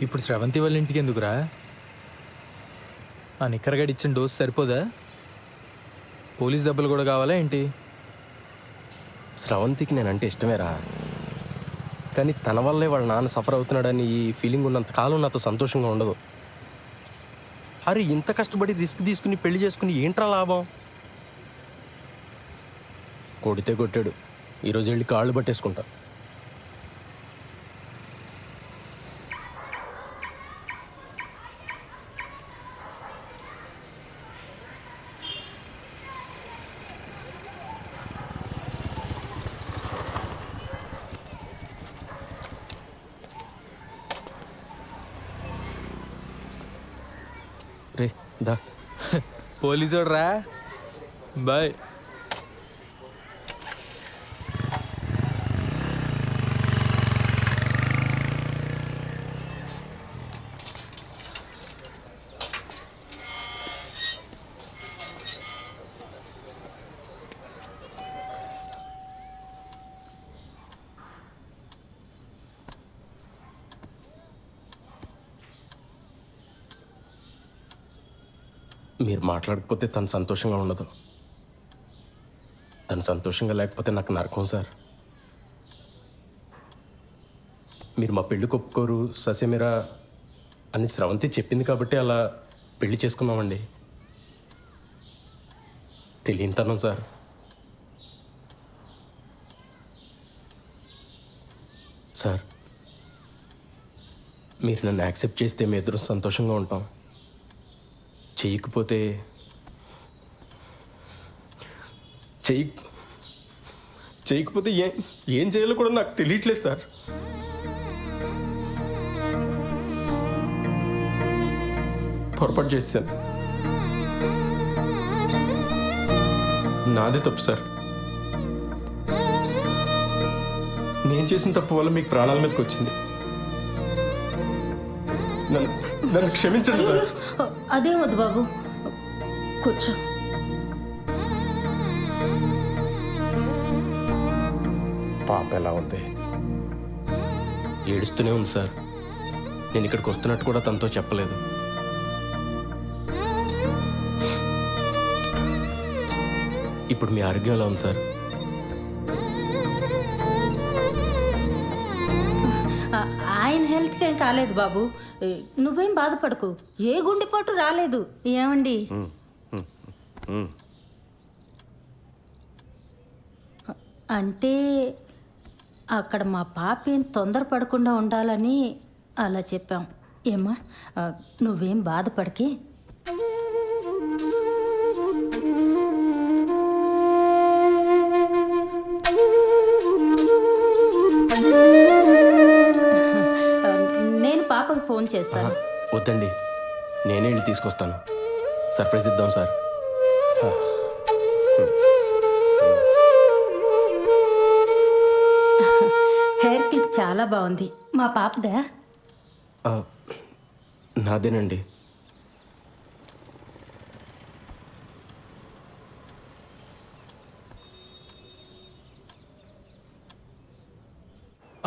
ఇప్పుడు శ్రవంతి వాళ్ళ ఇంటికి ఎందుకురా? ఆ నిక్కరగడి ఇచ్చిన డోస్ సరిపోదా? పోలీస్ దెబ్బలు కూడా కావాలా ఏంటి? స్రవంతికి నేనంటే ఇష్టమేరా, కానీ తన వల్లే వాళ్ళ నాన్న సఫర్ అవుతున్నాడని ఈ ఫీలింగ్ ఉన్నంత కాలం నాతో సంతోషంగా ఉండదు. అరే ఇంత కష్టపడి రిస్క్ తీసుకుని పెళ్లి చేసుకుని ఏంట్రా లాభం? కొడితే కొట్టాడు, ఈరోజు వెళ్ళి కాళ్ళు పట్టేసుకుంటా. రే దా. పోలీసోడు రా. బాయ్. మీరు మాట్లాడకపోతే తను సంతోషంగా ఉండదు. తను సంతోషంగా లేకపోతే నాకు నరకం సార్. మీరు మా పెళ్ళికి ఒప్పుకోరు ససేమిరా అని స్రవంతి చెప్పింది కాబట్టి అలా పెళ్లి చేసుకున్నామండి. తెలియనితనం సార్. సార్ మీరు నన్ను యాక్సెప్ట్ చేస్తే మీ ఇద్దరు సంతోషంగా ఉంటాం. చేయకపోతే ఏం చేయాలో కూడా నాకు తెలియట్లేదు సార్. పొరపాటు చేశాను, నాదే తప్పు సార్. నేను చేసిన తప్పు వల్ల మీకు ప్రాణాల మీదకి వచ్చింది. నన్ను క్షమించండి సార్. అదేం వద్దు బాబు, కూర్చో. పాప ఎలా ఉంది? ఏడుస్తూనే ఉంది సార్. నేను ఇక్కడికి వస్తున్నట్టు కూడా తనతో చెప్పలేదు. ఇప్పుడు మీ ఆరోగ్యం ఎలా ఉంది సార్? ఆయన హెల్త్కి ఏం కాలేదు బాబు, నువ్వేం బాధపడకు. ఏ గుండెపోటు రాలేదు. ఏమండి? అంటే అక్కడ మా పాప ఏం తొందరపడకుండా ఉండాలని అలా చెప్పాం. ఏమ్మా, నువ్వేం బాధపడకి. నేను పాపకు ఫోన్ చేస్తాను. వద్దండి, నేనే వెళ్ళి తీసుకొస్తాను. సర్ప్రైజ్ ఇద్దాం సార్. హెయిర్ క్లిప్ చాలా బాగుంది. మా పాపదా? నాదేనండి.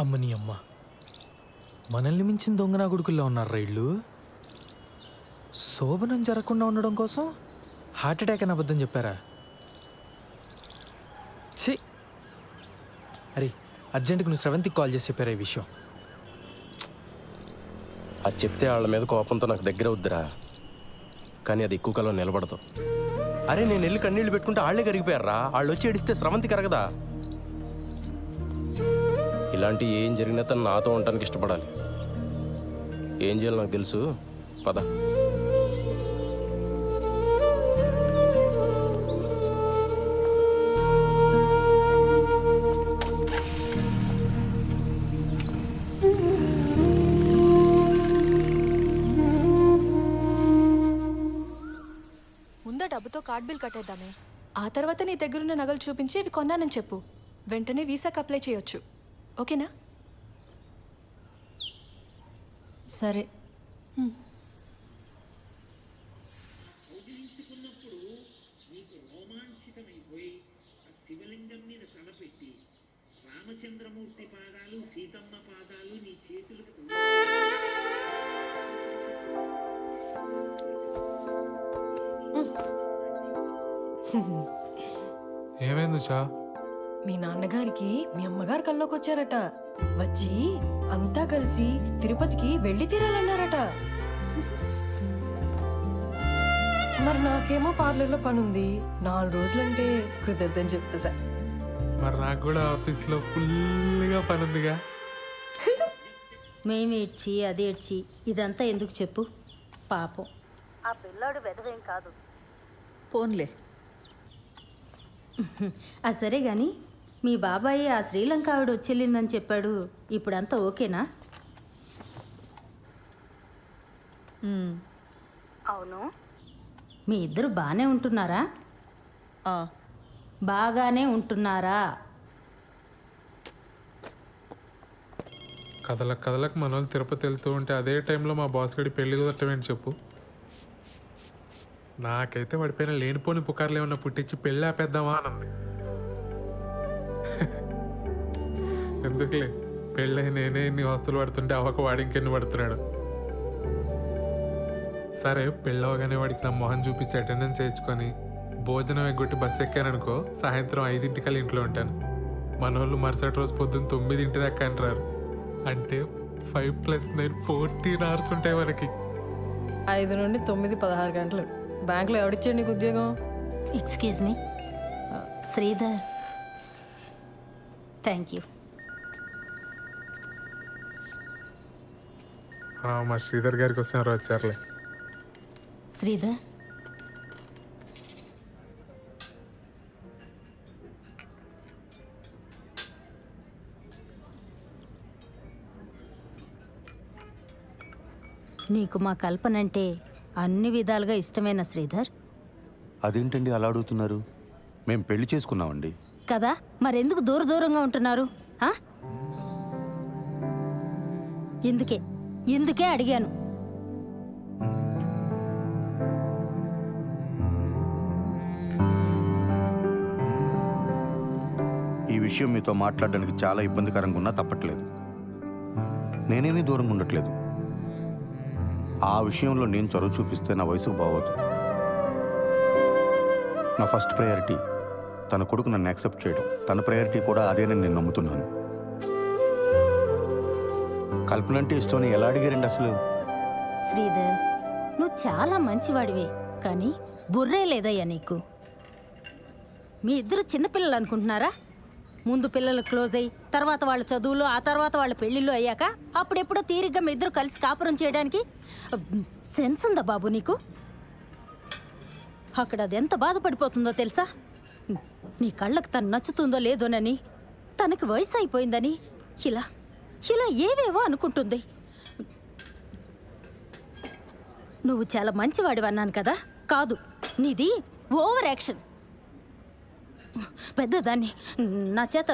అమ్మని అమ్మ, మనల్ని మించిన దొంగనా కొడుకుల్లో ఉన్నారు రైళ్ళు. శోభనం జరగకుండా ఉండడం కోసం హార్ట్ అటాక్ అని అబద్ధం చెప్పారా? ఛీ! అరే అర్జెంటుగా నువ్వు శ్రవంతికి కాల్ చేసి చెప్పారా ఈ విషయం? అది చెప్తే వాళ్ళ మీద కోపంతో నాకు దగ్గర వద్దురా. కానీ అది ఎక్కువ కాలం నిలబడదు. అరే నేను వెళ్ళి కన్నీళ్ళు పెట్టుకుంటే వాళ్ళే కరిగిపోయారా, వాళ్ళు వచ్చి ఏడిస్తే స్రవంతి కరగదా? ఇలాంటి ఏం జరిగినా తను నాతో ఉండటానికి ఇష్టపడాలి. ఏం చేయాలో నాకు తెలుసు, పద. ముందా డబ్బుతో కార్డ్ బిల్ కట్టేద్దామే. ఆ తర్వాత నీ దగ్గరున్న నగలు చూపించి ఇవి కొన్నానని చెప్పు. వెంటనే వీసాకి అప్లై చేయొచ్చు. ఓకేనా? సరే. శివలింగం మీద తలపెట్టి రామచంద్రమూర్తి పాదాలు సీతమ్మ పాదాలు నీ చేతులకు ఏమైంది ఉషా? మీ నాన్నగారికి మీ అమ్మగారు కల్లోకి వచ్చారట. వచ్చి అంతా కలిసి తిరుపతికి వెళ్ళి తీరాలన్నారట. మరి నాకేమో పార్లర్లో పనుంది. 4 రోజులంటే కుదరదని చెప్పేసా. మరి నాకు కూడా ఆఫీస్లో ఫుల్గా పని ఉందిగా. మేమేడ్చి అదేడ్చి ఇదంతా ఎందుకు చెప్పు? పాపం ఆ పిల్లాడు వెదవేం కాదు. పోన్లే. అది సరే గాని మీ బాబాయ్ ఆ శ్రీలంక ఆవిడ వచ్చేళ్ళిందని చెప్పాడు. ఇప్పుడంతా ఓకేనా? అవును. మీ ఇద్దరు బాగానే ఉంటున్నారా? బాగానే ఉంటున్నారా? కథలకు మన వాళ్ళు తిరుపతి వెళ్తూ ఉంటే అదే టైంలో మా బాస్ గడి పెళ్లి కుదరటమేంటి చెప్పు. నాకైతే వాడిపైన లేనిపోని పుకార్లు ఏమన్నా పుట్టించి పెళ్ళి ఆపేద్దామా అనంది. ఎందుకులే, పెళ్ళై నేనే ఇన్ని వస్తువులు పడుతుంటే అవక వాడి ఇంకెన్ని పడుతున్నాడు. సరే పెళ్ళవగానే వాడికి నా మొహం చూపించి అటెండెన్స్ వేయించుకొని భోజనం ఎగ్గొట్టి బస్సు ఎక్కాననుకో, సాయంత్రం 5 ఇంట్లో ఉంటాను. మన వాళ్ళు మరుసటి రోజు పొద్దున్న 9 దాకా అంటారు. అంటే 5 + 9 14 hours ఉంటాయి మనకి. 5 నుండి 9 16 గంటలు. బ్యాంక్లో ఎవడిచ్చాడు నీకు ఉద్యోగం? Excuse me Sridhar. Thank you. మా శ్రీధర్ గారికి వస్తున్నారు, వచ్చారులే. శ్రీధర్ నీకు మా కల్పన అంటే అన్ని విధాలుగా ఇష్టమైన శ్రీధర్. అదేంటండి అలా అడుగుతున్నారు? మేము పెళ్లి చేసుకున్నామండి. కదా మరెందుకు దూరంగా ఉంటున్నారు? ఎందుకే అడిగాను. ఈ విషయం మీతో మాట్లాడడానికి చాలా ఇబ్బందికరంగా ఉన్నా తప్పట్లేదు. నేనేమీ దూరంగా ఉండట్లేదు. ఆ విషయంలో నేను చొరవ చూపిస్తే నా వయసుకు బాగోదు. నా ఫస్ట్ ప్రయారిటీ తన కొడుకు నన్ను యాక్సెప్ట్ చేయడం. తన ప్రయారిటీ కూడా అదేనని నేను నమ్ముతున్నాను. కల్పన అంటే ఇష్టం ఎలా అడిగారండి అసలు? శ్రీధర్ నువ్వు చాలా మంచివాడివే, కానీ బుర్రే లేదయ్యా నీకు. మీ ఇద్దరు చిన్నపిల్లలు అనుకుంటున్నారా? ముందు పిల్లలు క్లోజ్ అయ్యి తర్వాత వాళ్ళ చదువులు, ఆ తర్వాత వాళ్ళ పెళ్ళిళ్ళు అయ్యాక అప్పుడెప్పుడో తీరిగ్గా మీ ఇద్దరు కలిసి కాపురం చేయడానికి సెన్స్ ఉందా బాబు నీకు? అక్కడ అది ఎంత బాధపడిపోతుందో తెలుసా? నీ కళ్ళకు తను నచ్చుతుందో లేదోనని, తనకి వయసు అయిపోయిందని ఇలా ఏవేవో అనుకుంటుంది. నువ్వు చాలా మంచివాడివి అన్నాను కదా, కాదు నీది ఓవర్ యాక్షన్. పెద్దదాన్ని నా చేత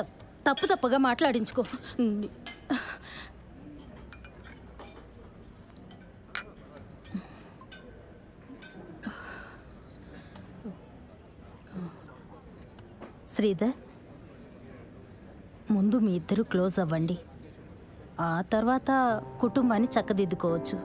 తప్పుగా మాట్లాడించుకో. శ్రీధర్ ముందు మీ ఇద్దరు క్లోజ్ అవ్వండి, ఆ తర్వాత కుటుంబాన్ని చక్కదిద్దుకోవచ్చు.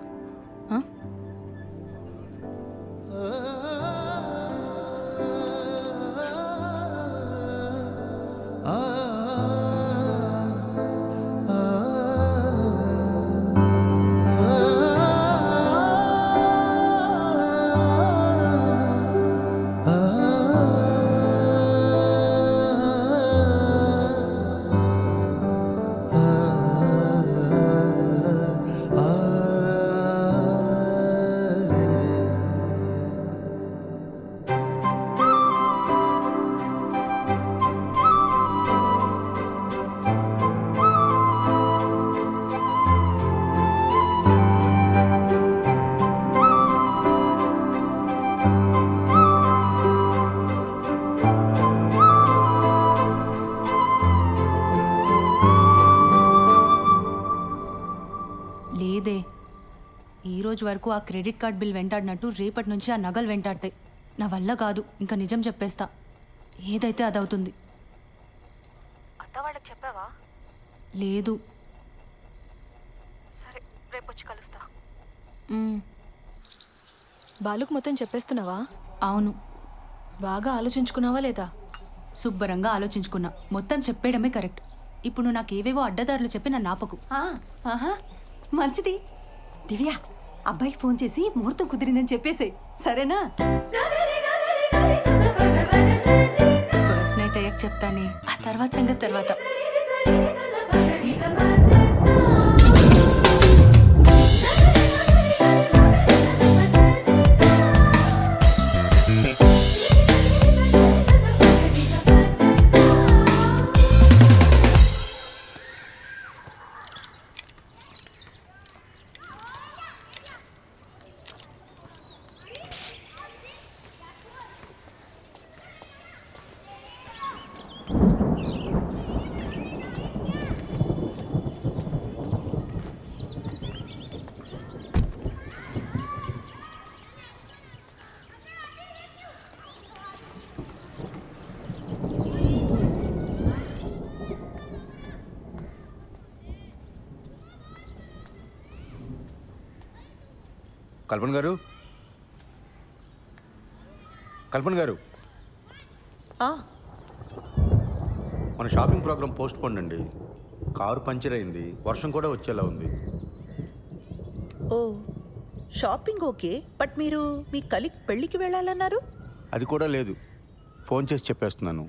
రోజు వరకు ఆ క్రెడిట్ కార్డ్ బిల్ వెంటాడినట్టు రేపటి నుంచి ఆ నగలు వెంటాడతాయి. నా వల్ల కాదు, ఇంకా నిజం చెప్పేస్తా. ఏదైతే అదవుతుంది. అత్త వాళ్ళకి చెప్పావా? లేదు. సరే, రేపు వచ్చి కలుస్తా. బాలుకు మొత్తం చెప్పేస్తున్నావా? అవును. బాగా ఆలోచించుకున్నావా లేదా? శుభ్రంగా ఆలోచించుకున్నా. మొత్తం చెప్పేయడమే కరెక్ట్. ఇప్పుడు నువ్వు నాకు ఏవేవో అడ్డదారులు చెప్పి నన్ను ఆపకు. ఆహా, మంచిది. దివ్య, అబ్బాయికి ఫోన్ చేసి ముహూర్తం కుదిరిందని చెప్పేసేయ్, సరేనా? ఫస్ట్ నైట్ అయ్యాక చెప్తానే, ఆ తర్వాత సంగతి తర్వాత. కల్పన గారు, కల్పన గారు, మన షాపింగ్ ప్రోగ్రామ్ పోస్ట్ పోన్ అండి. కారు పంచర్ అయింది, వర్షం కూడా వచ్చేలా ఉంది. ఓ, షాపింగ్ ఓకే, బట్ మీరు మీ కలీగ్ పెళ్ళికి వెళ్ళాలన్నారు? అది కూడా లేదు, ఫోన్ చేసి చెప్పేస్తున్నాను.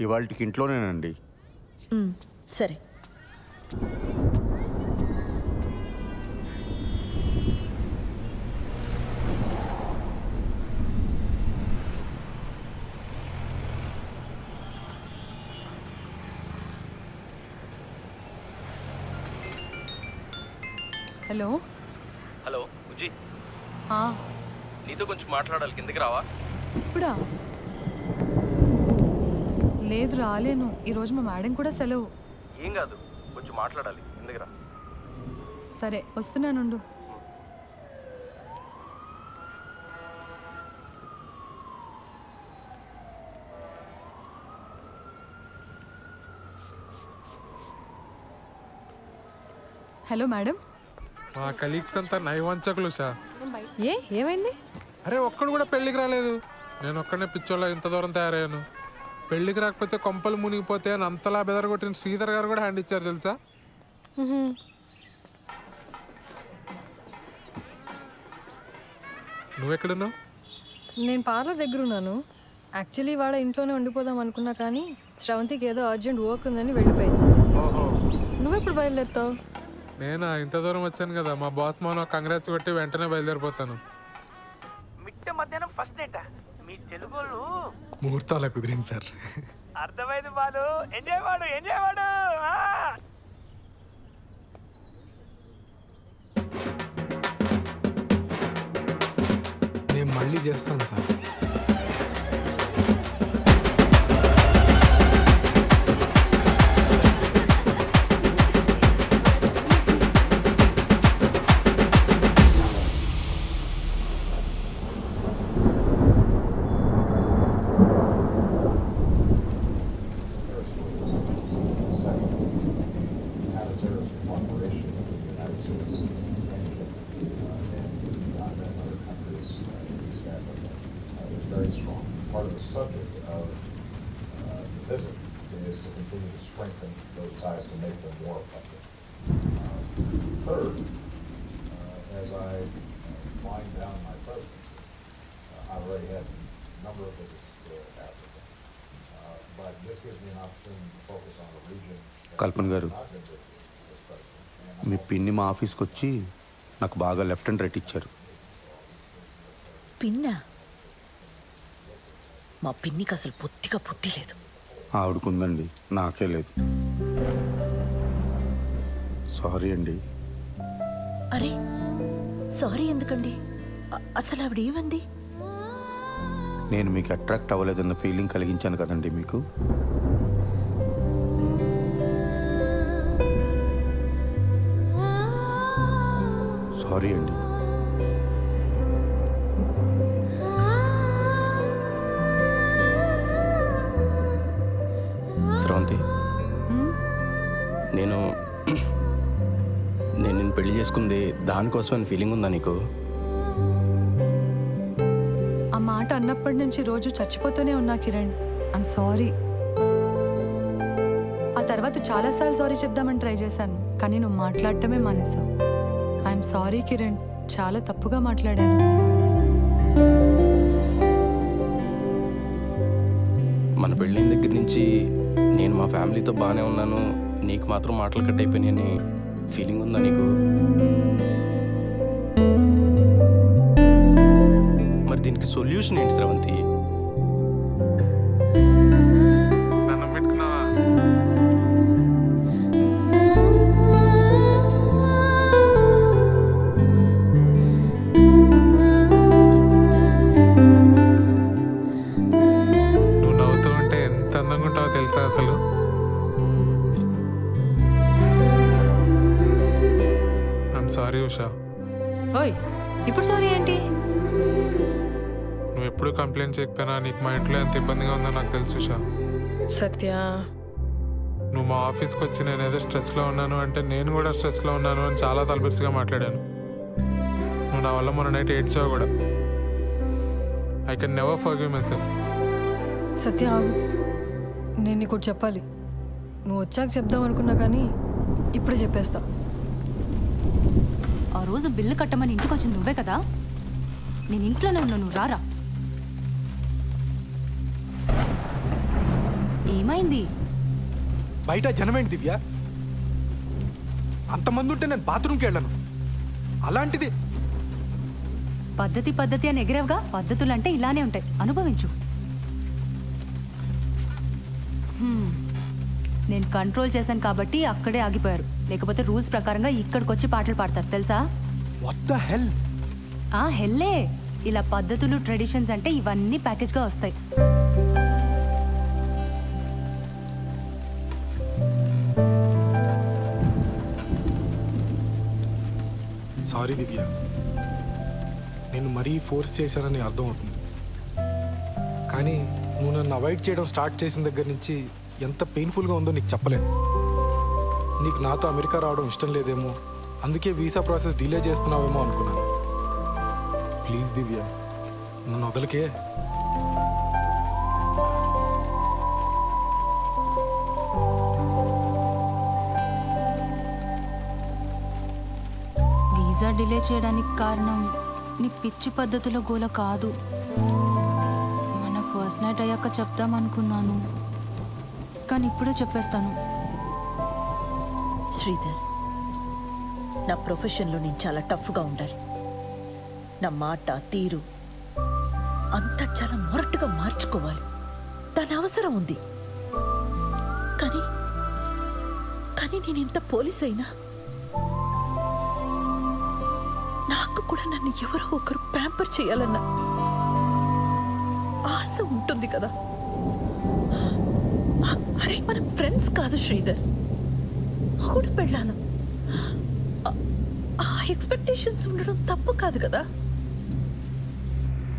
ఇవాళకి ఇంట్లోనేనండి. సరే. హలో. హలో బుజ్జి, ఆ, నీతో కొంచెం మాట్లాడాలి, కిందకి రావా? ఇప్పుడా? లేదు, రాలేను. ఈరోజు మా మేడం కూడా సెలవు. ఏం కాదు, కొంచెం మాట్లాడాలి, కిందకి రా. సరే, వస్తున్నానుండు. Hello madam. మా కలీగ్స్ అంతా నైవంచకులు సార్. ఏమైంది? అరే, ఒక్కడు కూడా పెళ్ళికి రాలేదు. నేను ఒక్కడనే పిచ్చోళ్ళ ఇంత దూరం తయారయ్యాను. పెళ్ళికి రాకపోతే కొంపలు మునిగిపోతే అని అంతలా బెదరగొట్టిన శ్రీధర్ గారు కూడా హ్యాండ్ ఇచ్చారు తెలుసా. నువ్వెక్కడున్నావు? నేను పార్లర్ దగ్గర ఉన్నాను. యాక్చువల్లీ వాళ్ళ ఇంట్లోనే ఉండిపోదాం అనుకున్నా, కానీ శ్రవంతికి ఏదో అర్జెంట్ వర్క్ ఉందని వెళ్ళిపోయింది. నువ్వెప్పుడు బయలుదేరుతావు? నేను ఇంత దూరం వచ్చాను కదా, మా బాస్ మాన కంగ్రాట్స్ కొట్టి వెంటనే బయలుదేరిపోతాను. మిట్ట మధ్యాహ్నం ఫస్ట్ నైట్ మీ తెలుగులు ముహూర్తాల కుదిరింది సార్. అర్థమైంది బాలు. ఎంజాయ్ వాడు, ఎంజాయ్ వాడు. నేను మళ్ళీ చేస్తాను sir. Very strong. Part of the subject of the visit is to continue to strengthen those ties to make them more effective. Third, as I wind down my presidency, I already had a number of visits to Africa, but this gives me an opportunity to focus on a region కల్పన గారు, మీ పిన్ని మా ఆఫీస్కి వచ్చి నాకు బాగా left and right ఇచ్చారు. పిన్నా? మా పిన్నికి అసలు పొత్తిగా పొత్తి లేదు. ఆవిడకుందండి, నాకే లేదు. సారీ అండి. అరే, సారీ ఎందుకండి? అసలు ఆవిడ ఏమంది? నేను మీకు అట్రాక్ట్ అవ్వలేదన్న ఫీలింగ్ కలిగించాను కదండి మీకు. సారీ అండి. స్రవంతి, నేను నిన్ను పెళ్లి చేసుకుంది దానికోసమని ఫీలింగ్ ఉందా నీకు? ఆ మాట అన్నప్పటి నుంచి రోజు చచ్చిపోతూనే ఉన్నా కిరణ్. I'm sorry. ఆ తర్వాత చాలాసార్లు సారీ చెప్దామని ట్రై చేశాను, కానీ నువ్వు మాట్లాడటమే మానేశావు. ఐఎమ్ సారీ కిరణ్, చాలా తప్పుగా మాట్లాడాను. మన పెళ్ళైన దగ్గర నుంచి నేను మా ఫ్యామిలీతో బాగానే ఉన్నాను, నీకు మాత్రం మాటలు కట్ అయిపోయినాయని ఫీలింగ్ ఉందా నీకు? మరి దీనికి సొల్యూషన్ ఏంటి స్రవంతి? నన్ను పెట్టుకున్నావా? నువ్వు నవ్వుతూ ఉంటే ఎంత అందంగా ఉంటావో తెలుసా అసలు. I'm sorry Usha. ఓయ్, ఇప్పుడు సారీ ఏంటి? నువ్వు ఎప్పుడు కంప్లైంట్ చేయకపోయినా నీకు మా ఇంట్లో ఎంత ఇబ్బందిగా ఉందో నాకు తెలుసు ఉషా. సత్య, నువ్వు మా ఆఫీస్కి వచ్చి నేను ఏదో స్ట్రెస్లో ఉన్నాను అంటే నేను కూడా స్ట్రెస్లో ఉన్నాను అని చాలా తలపిరిసిగా మాట్లాడాను. నువ్వు నా వల్ల మొన్న నైట్ ఏడ్చావు కూడా. I can never forgive myself. Satya ఆగు, నేను నీకు ఒకటి చెప్పాలి. నువ్వు వచ్చాక చెప్దాం అనుకున్నా కానీ ఇప్పుడే చెప్పేస్తా. ఆ రోజు బిల్లు కట్టమని ఇంటికి వచ్చింది నువ్వే కదా? నేను ఇంట్లోనే ఉన్నా, నువ్వు రారా. ఏమైంది? బయట జనమేంటి దివ్య? అంతమంది ఉంటే నేను బాత్రూమ్కి వెళ్ళను. అలాంటిది పద్ధతి అని ఎగిరేవుగా. పద్ధతులు అంటే ఇలానే ఉంటాయి, అనుభవించు. నేను కంట్రోల్ చేశాను కాబట్టి అక్కడే ఆగిపోయారు, లేకపోతే రూల్స్ ప్రకారంగా ఇక్కడికి వచ్చి పాటలు పాడతారు తెలుసా? What the hell? హెల్లే. ఇలా పద్ధతులు ట్రెడిషన్స్ అంటే ఇవన్నీ ప్యాకేజ్గా వస్తాయి. సారీ దివ్య, నేను మరీ ఫోర్స్ చేశానని అర్థం అవుతుంది. కానీ నువ్వు నన్ను అవాయిడ్ చేయడం స్టార్ట్ చేసిన దగ్గర నుంచి ఎంత పెయిన్ఫుల్గా ఉందో నీకు చెప్పలేను. నీకు నాతో అమెరికా రావడం ఇష్టం లేదేమో, అందుకే వీసా ప్రాసెస్ డిలే చేస్తున్నావేమో అనుకున్నాను. ప్లీజ్ దివ్య, నన్ను వదలకే. వీసా డిలే చేయడానికి కారణం నీ పిచ్చి పద్ధతుల గోల కాదు. మన ఫస్ట్ నైట్ అయ్యాక చెప్దామనుకున్నాను, కానీ ఇప్పుడే చెప్పేస్తాను. శ్రీధర్, నా ప్రొఫెషన్లో నేను చాలా టఫ్గా ఉండాలి. నా మాట తీరు అంతా చాలా మొరటుగా మార్చుకోవాలి. దాని అవసరం ఉంది. కానీ కానీ నేను ఎంత పోలీస్ అయినా నాకు కూడా నన్ను ఎవరో ఒకరు ప్యాంపర్ చేయాలన్న ఆశ ఉంటుంది కదా. అరే, మనం ఫ్రెండ్స్ కాదు శ్రీధర్, కూడా పెళ్ళాను. ఆ ఎక్స్పెక్టేషన్స్ ఉండడం తప్పు కాదు కదా.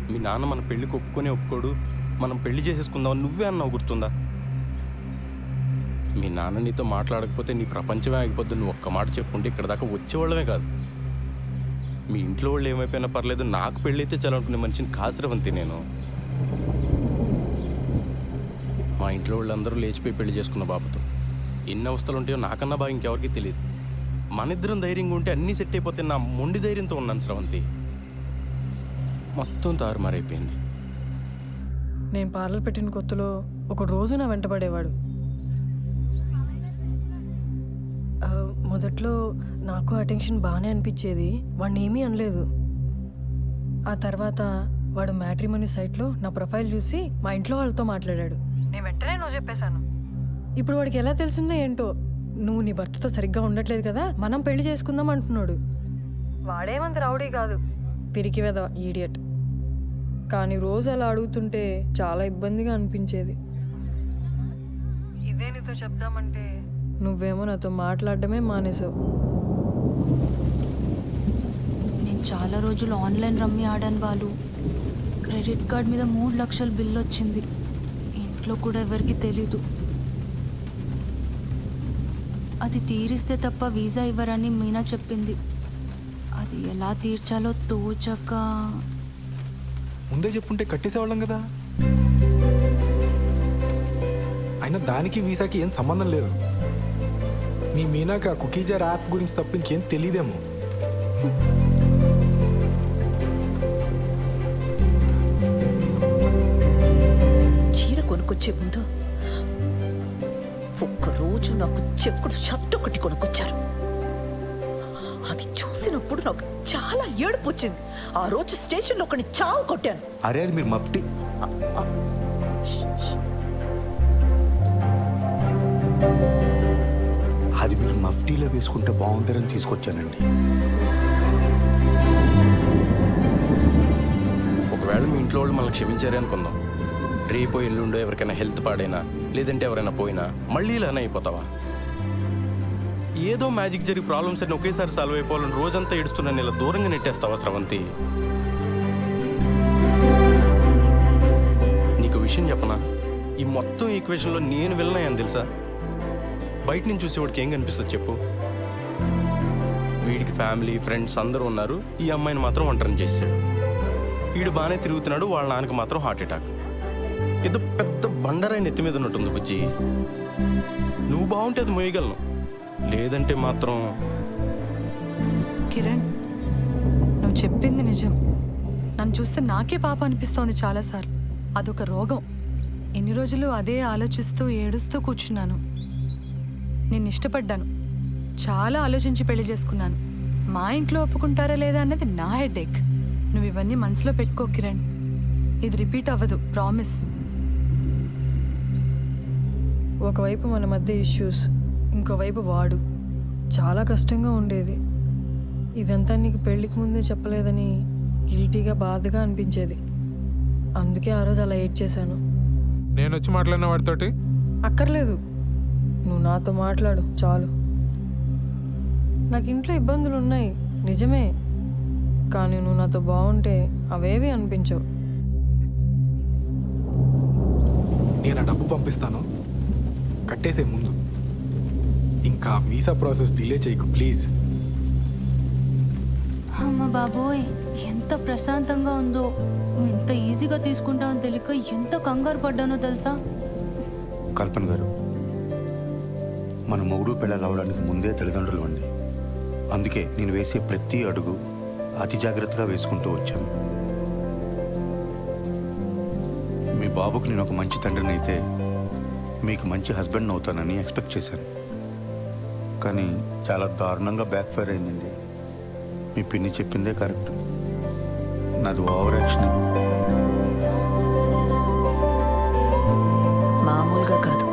మీ నాన్న మన పెళ్ళికి ఒప్పుకోడు, మనం పెళ్లి చేసేసుకుందాం నువ్వే అన్నావు, గుర్తుందా? మీ నాన్న నీతో మాట్లాడకపోతే నీ ప్రపంచమే ఆగిపోద్దు. నువ్వు ఒక్క మాట చెప్పుంటే ఇక్కడ దాకా వచ్చేవాళ్ళమే కాదు. మీ ఇంట్లో వాళ్ళు ఏమైపోయినా పర్లేదు, నాకు పెళ్ళైతే చాలనుకునే మనిషిని కాసురవంతి నేను. మా ఇంట్లో వాళ్ళందరూ లేచిపోయి పెళ్లి చేసుకున్న బాబుతో ఎన్ని అవస్థలు ఉంటాయో నాకన్నా బాగా ఇంకెవరికి తెలియదు. మన ఇద్దరం ధైర్యంగా ఉంటే అన్నీ సెట్ అయిపోతే నా మొండి ధైర్యంతో ఉన్నాను స్రవంతి. మొత్తం తారుమారైపోయింది. నేను పార్లర్ పెట్టిన కొత్తలో ఒక రోజు నా వెంటపడేవాడు. మొదట్లో నాకు అటెన్షన్ బాగానే అనిపించేది, వాడిని ఏమీ అనలేదు. ఆ తర్వాత వాడు మ్యాట్రిమోనీ సైట్లో నా ప్రొఫైల్ చూసి మా ఇంట్లో వాళ్ళతో మాట్లాడాడు. నేను వెంటనే నువ్వు చెప్పేశాను. ఇప్పుడు వాడికి ఎలా తెలిసిందో ఏంటో, నువ్వు నీ భర్తతో సరిగ్గా ఉండట్లేదు కదా, మనం పెళ్లి చేసుకుందాం అంటున్నాడు. వాడేమంత రౌడీ కాదు, పిరికి వెధవ, ఈడియట్. కానీ రోజు అలా అడుగుతుంటే చాలా ఇబ్బందిగా అనిపించేది. ఇదే నీతో చెప్దామంటే నువ్వేమో నాతో మాట్లాడడమే మానేసావు. చాలా రోజులు ఆన్లైన్ రమ్మీ ఆడాను బాలు. క్రెడిట్ కార్డ్ మీద 3 లక్షల బిల్ వచ్చింది. ఇంట్లో కూడా ఎవరికి తెలీదు. అది తీరిస్తే తప్ప వీసా ఇవ్వరని మీనా చెప్పింది. అది ఎలా తీర్చాలో తోచక. ముందే చెప్పుంటే కట్టేసేవాళ్ళం కదా. అయినా దానికి వీసాకి ఏం సంబంధం లేదు. మీ మీనాక కుకీజార్ యాప్ గురించి తప్ప ఇంకేం తెలియదేమో. చీర కొనుక్కొచ్చే ముందు ఒక్కరోజు నాకు చెక్కుడు షర్ట్ ఒకటి కొనుక్కొచ్చారు. అది చూసినప్పుడు నాకు చాలా ఏడుపు వచ్చింది. ఆ రోజు స్టేషన్లో ఒకని చావు కొట్టాను. అరే అది మీరు మఫ్టీ అది మీరు మఫ్టీలో వేసుకుంటే బాగుంటారని తీసుకొచ్చానండి. ఒకవేళ మీ ఇంట్లో వాళ్ళు మనల్ని క్షమించారే అనుకుందాం. రేపో ఎల్లుండో ఎవరికైనా హెల్త్ పాడైనా లేదంటే ఎవరైనా పోయినా మళ్ళీ ఇలానే అయిపోతావా? ఏదో మ్యాజిక్ జరిగి ప్రాబ్లమ్స్ అన్ని ఒకేసారి సాల్వ్ అయిపోవాలని రోజంతా ఏడుస్తున్నాను ఇలా దూరంగా నెట్టేస్తావా స్రవంతి? నీకు విషయం చెప్పనా, ఈ మొత్తం ఈక్వేషన్లో నేను వెళ్ళినాయని తెలుసా? బయట నుంచి చూసేవాడికి ఏం కనిపిస్తుంది చెప్పు? వీడికి ఫ్యామిలీ ఫ్రెండ్స్ అందరూ ఉన్నారు, ఈ అమ్మాయిని మాత్రం ఒంటరిని చేశాడు. వీడు బాగానే తిరుగుతున్నాడు, వాళ్ళ నాన్నకి మాత్రం హార్ట్ అటాక్. ఏదో పెద్ద బండరాయి నెత్తి మీద ఉన్నట్టుంది బుజ్జి. నువ్వు బాగుంటే అది మోయగలను, లేదంటే మాత్రం. కిరణ్, నువ్వు చెప్పింది నిజం. నన్ను చూస్తే నాకే పాప అనిపిస్తోంది చాలాసార్లు. అదొక రోగం. ఎన్ని రోజులు అదే ఆలోచిస్తూ ఏడుస్తూ కూర్చున్నాను. నేను ఇష్టపడ్డాను, చాలా ఆలోచించి పెళ్లి చేసుకున్నాను. మా ఇంట్లో ఒప్పుకుంటారా లేదా అన్నది నా హెడేక్. నువ్వు ఇవన్నీ మనసులో పెట్టుకో కిరణ్. ఇది రిపీట్ అవ్వదు, ప్రామిస్. ఒకవైపు మన మధ్య ఇష్యూస్, ఇంకోవైపు వాడు. చాలా కష్టంగా ఉండేది. ఇదంతా నీకు పెళ్ళికి ముందే చెప్పలేదని గిల్టీగా బాధగా అనిపించేది. అందుకే ఆ రోజు అలా ఏడ్ చేశాను. నేను వచ్చి మాట్లాడిన వాడితోటి అక్కర్లేదు, నువ్వు నాతో మాట్లాడు చాలు. నాకు ఇంట్లో ఇబ్బందులు ఉన్నాయి నిజమే, కానీ నువ్వు నాతో బాగుంటే అవేవి అనిపించవు. నేను ఆ డబ్బు పంపిస్తాను, కట్టేసే ముందు. ఇంకా వీసా ప్రాసెస్ డిలే చేయకు ప్లీజ్. అమ్మ బాబోయ్, ఎంత ప్రశాంతంగా ఉందో. నువ్వు ఇంత ఈజీగా తీసుకుంటావని తెలియక ఎంత కంగారు పడ్డానో తెలుసా? కల్పన గారు, మన మొగుడు పిల్లలు అవడానికి ముందే తల్లిదండ్రులు అండి. అందుకే నేను వేసే ప్రతి అడుగు అతి జాగ్రత్తగా వేసుకుంటూ వచ్చాను. మీ బాబుకు నేను ఒక మంచి తండ్రిని అయితే మీకు మంచి హస్బెండ్ అవుతానని ఎక్స్పెక్ట్ చేశాను. కానీ చాలా దారుణంగా బ్యాక్ ఫైర్ అయిందండి. మీ పిన్ని చెప్పిందే కరెక్ట్, నాది ఓవర్ యాక్షన్. మామూలుగా కాదు.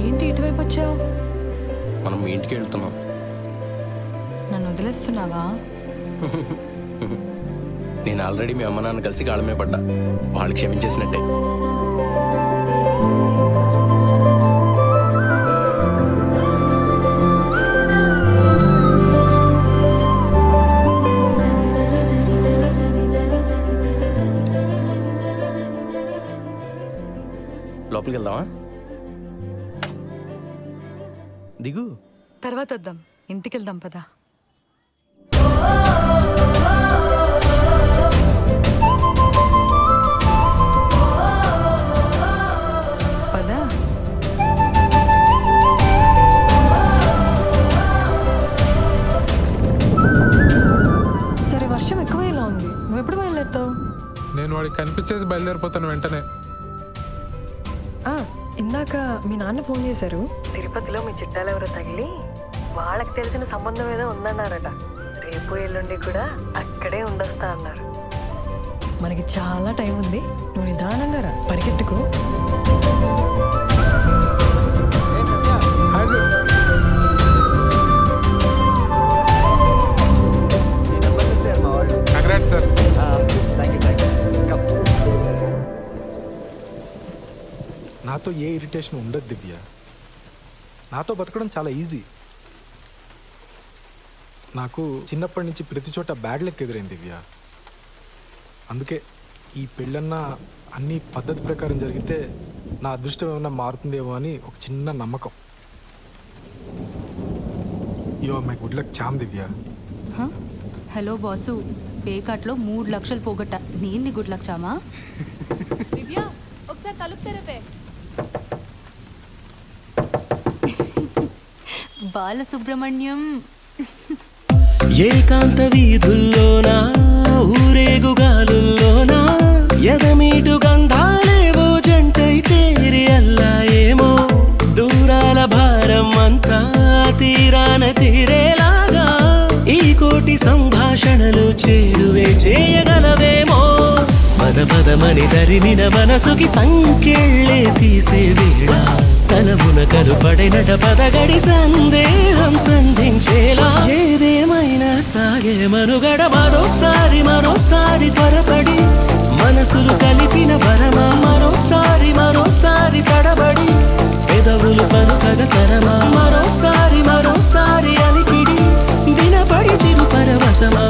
ఏంటి ఇటువైపు వచ్చావు? మనం మీ ఇంటికి వెళ్తున్నాం. నన్ను వదిలేస్తున్నావా? నేను ఆల్రెడీ మీ అమ్మ నాన్న కలిసి కాళ్ళమే పడ్డా, వాళ్ళు క్షమించేసినట్టే. లోపలికి వెళ్దామా? దిగు. తర్వాత వద్దాం, ఇంటికి వెళ్దాం పదా. పదా. సరే, వర్షం ఎక్కువైలా ఉంది, నువ్వు ఎప్పుడు బయలుదేరుతావు? నేను వాడికి కనిపించేసి బయలుదేరిపోతాను వెంటనే. ఇందాక మీ నాన్న ఫోన్ చేశారు. తిరుపతిలో మీ చుట్టాలు ఎవరో తగిలి వాళ్ళకి తెలిసిన సంబంధం ఏదో ఉందన్నారట. రేపు ఎల్లుండి కూడా అక్కడే ఉండొస్తా అన్నారు. మనకి చాలా టైం ఉంది, నువ్వు నిదానంగా రా, పరిగెట్టుకో. సార్ నాతో ఏ ఇరిటేషన్ ఉండదు దివ్య. నాతో బతకడం చాలా ఈజీ. నాకు చిన్నప్పటి నుంచి ప్రతి చోట బ్యాడ్ లెక్క ఎదురైంది దివ్య. అందుకే ఈ పెళ్ళన్నా అన్ని పద్ధతి ప్రకారం జరిగితే నా అదృష్టం ఏమన్నా మారుతుందేమో అని ఒక చిన్న నమ్మకం. Yo my good luck charm Divya. Hello boss, పేకాట్లో 3 లక్షలు పోగొట్ట. నేను గుడ్ లక్ చామా? దివ్య ఒకసారి తలుపు తెరపే. బాలసుబ్రహ్మణ్యం. ఏకాంత వీధుల్లోనా ఊరేగుగాలుల్లోనా ఎదమీటు గంధాలేవో జంటై చేరి అల్లా ఏమో దూరాల భారం అంతా తీరాన తీరేలాగా ఈ కోటి సంభాషణలు చేరువే చేయగలవేమో. పద పదమని తరిమిన మనసుకి సంకెళ్ళే తీసే వేళ తలమున కలుపడినట పదగడి సందేహం సంధించేలా ఏదేమైనా సాగే మనుగడ మరోసారి త్వరపడి మనసులు కలిపిన పరమా మరోసారి తడబడి పెదవులు పలుకగ తరమా మరోసారి అలికిడి వినపడి చిరు పరవశమా.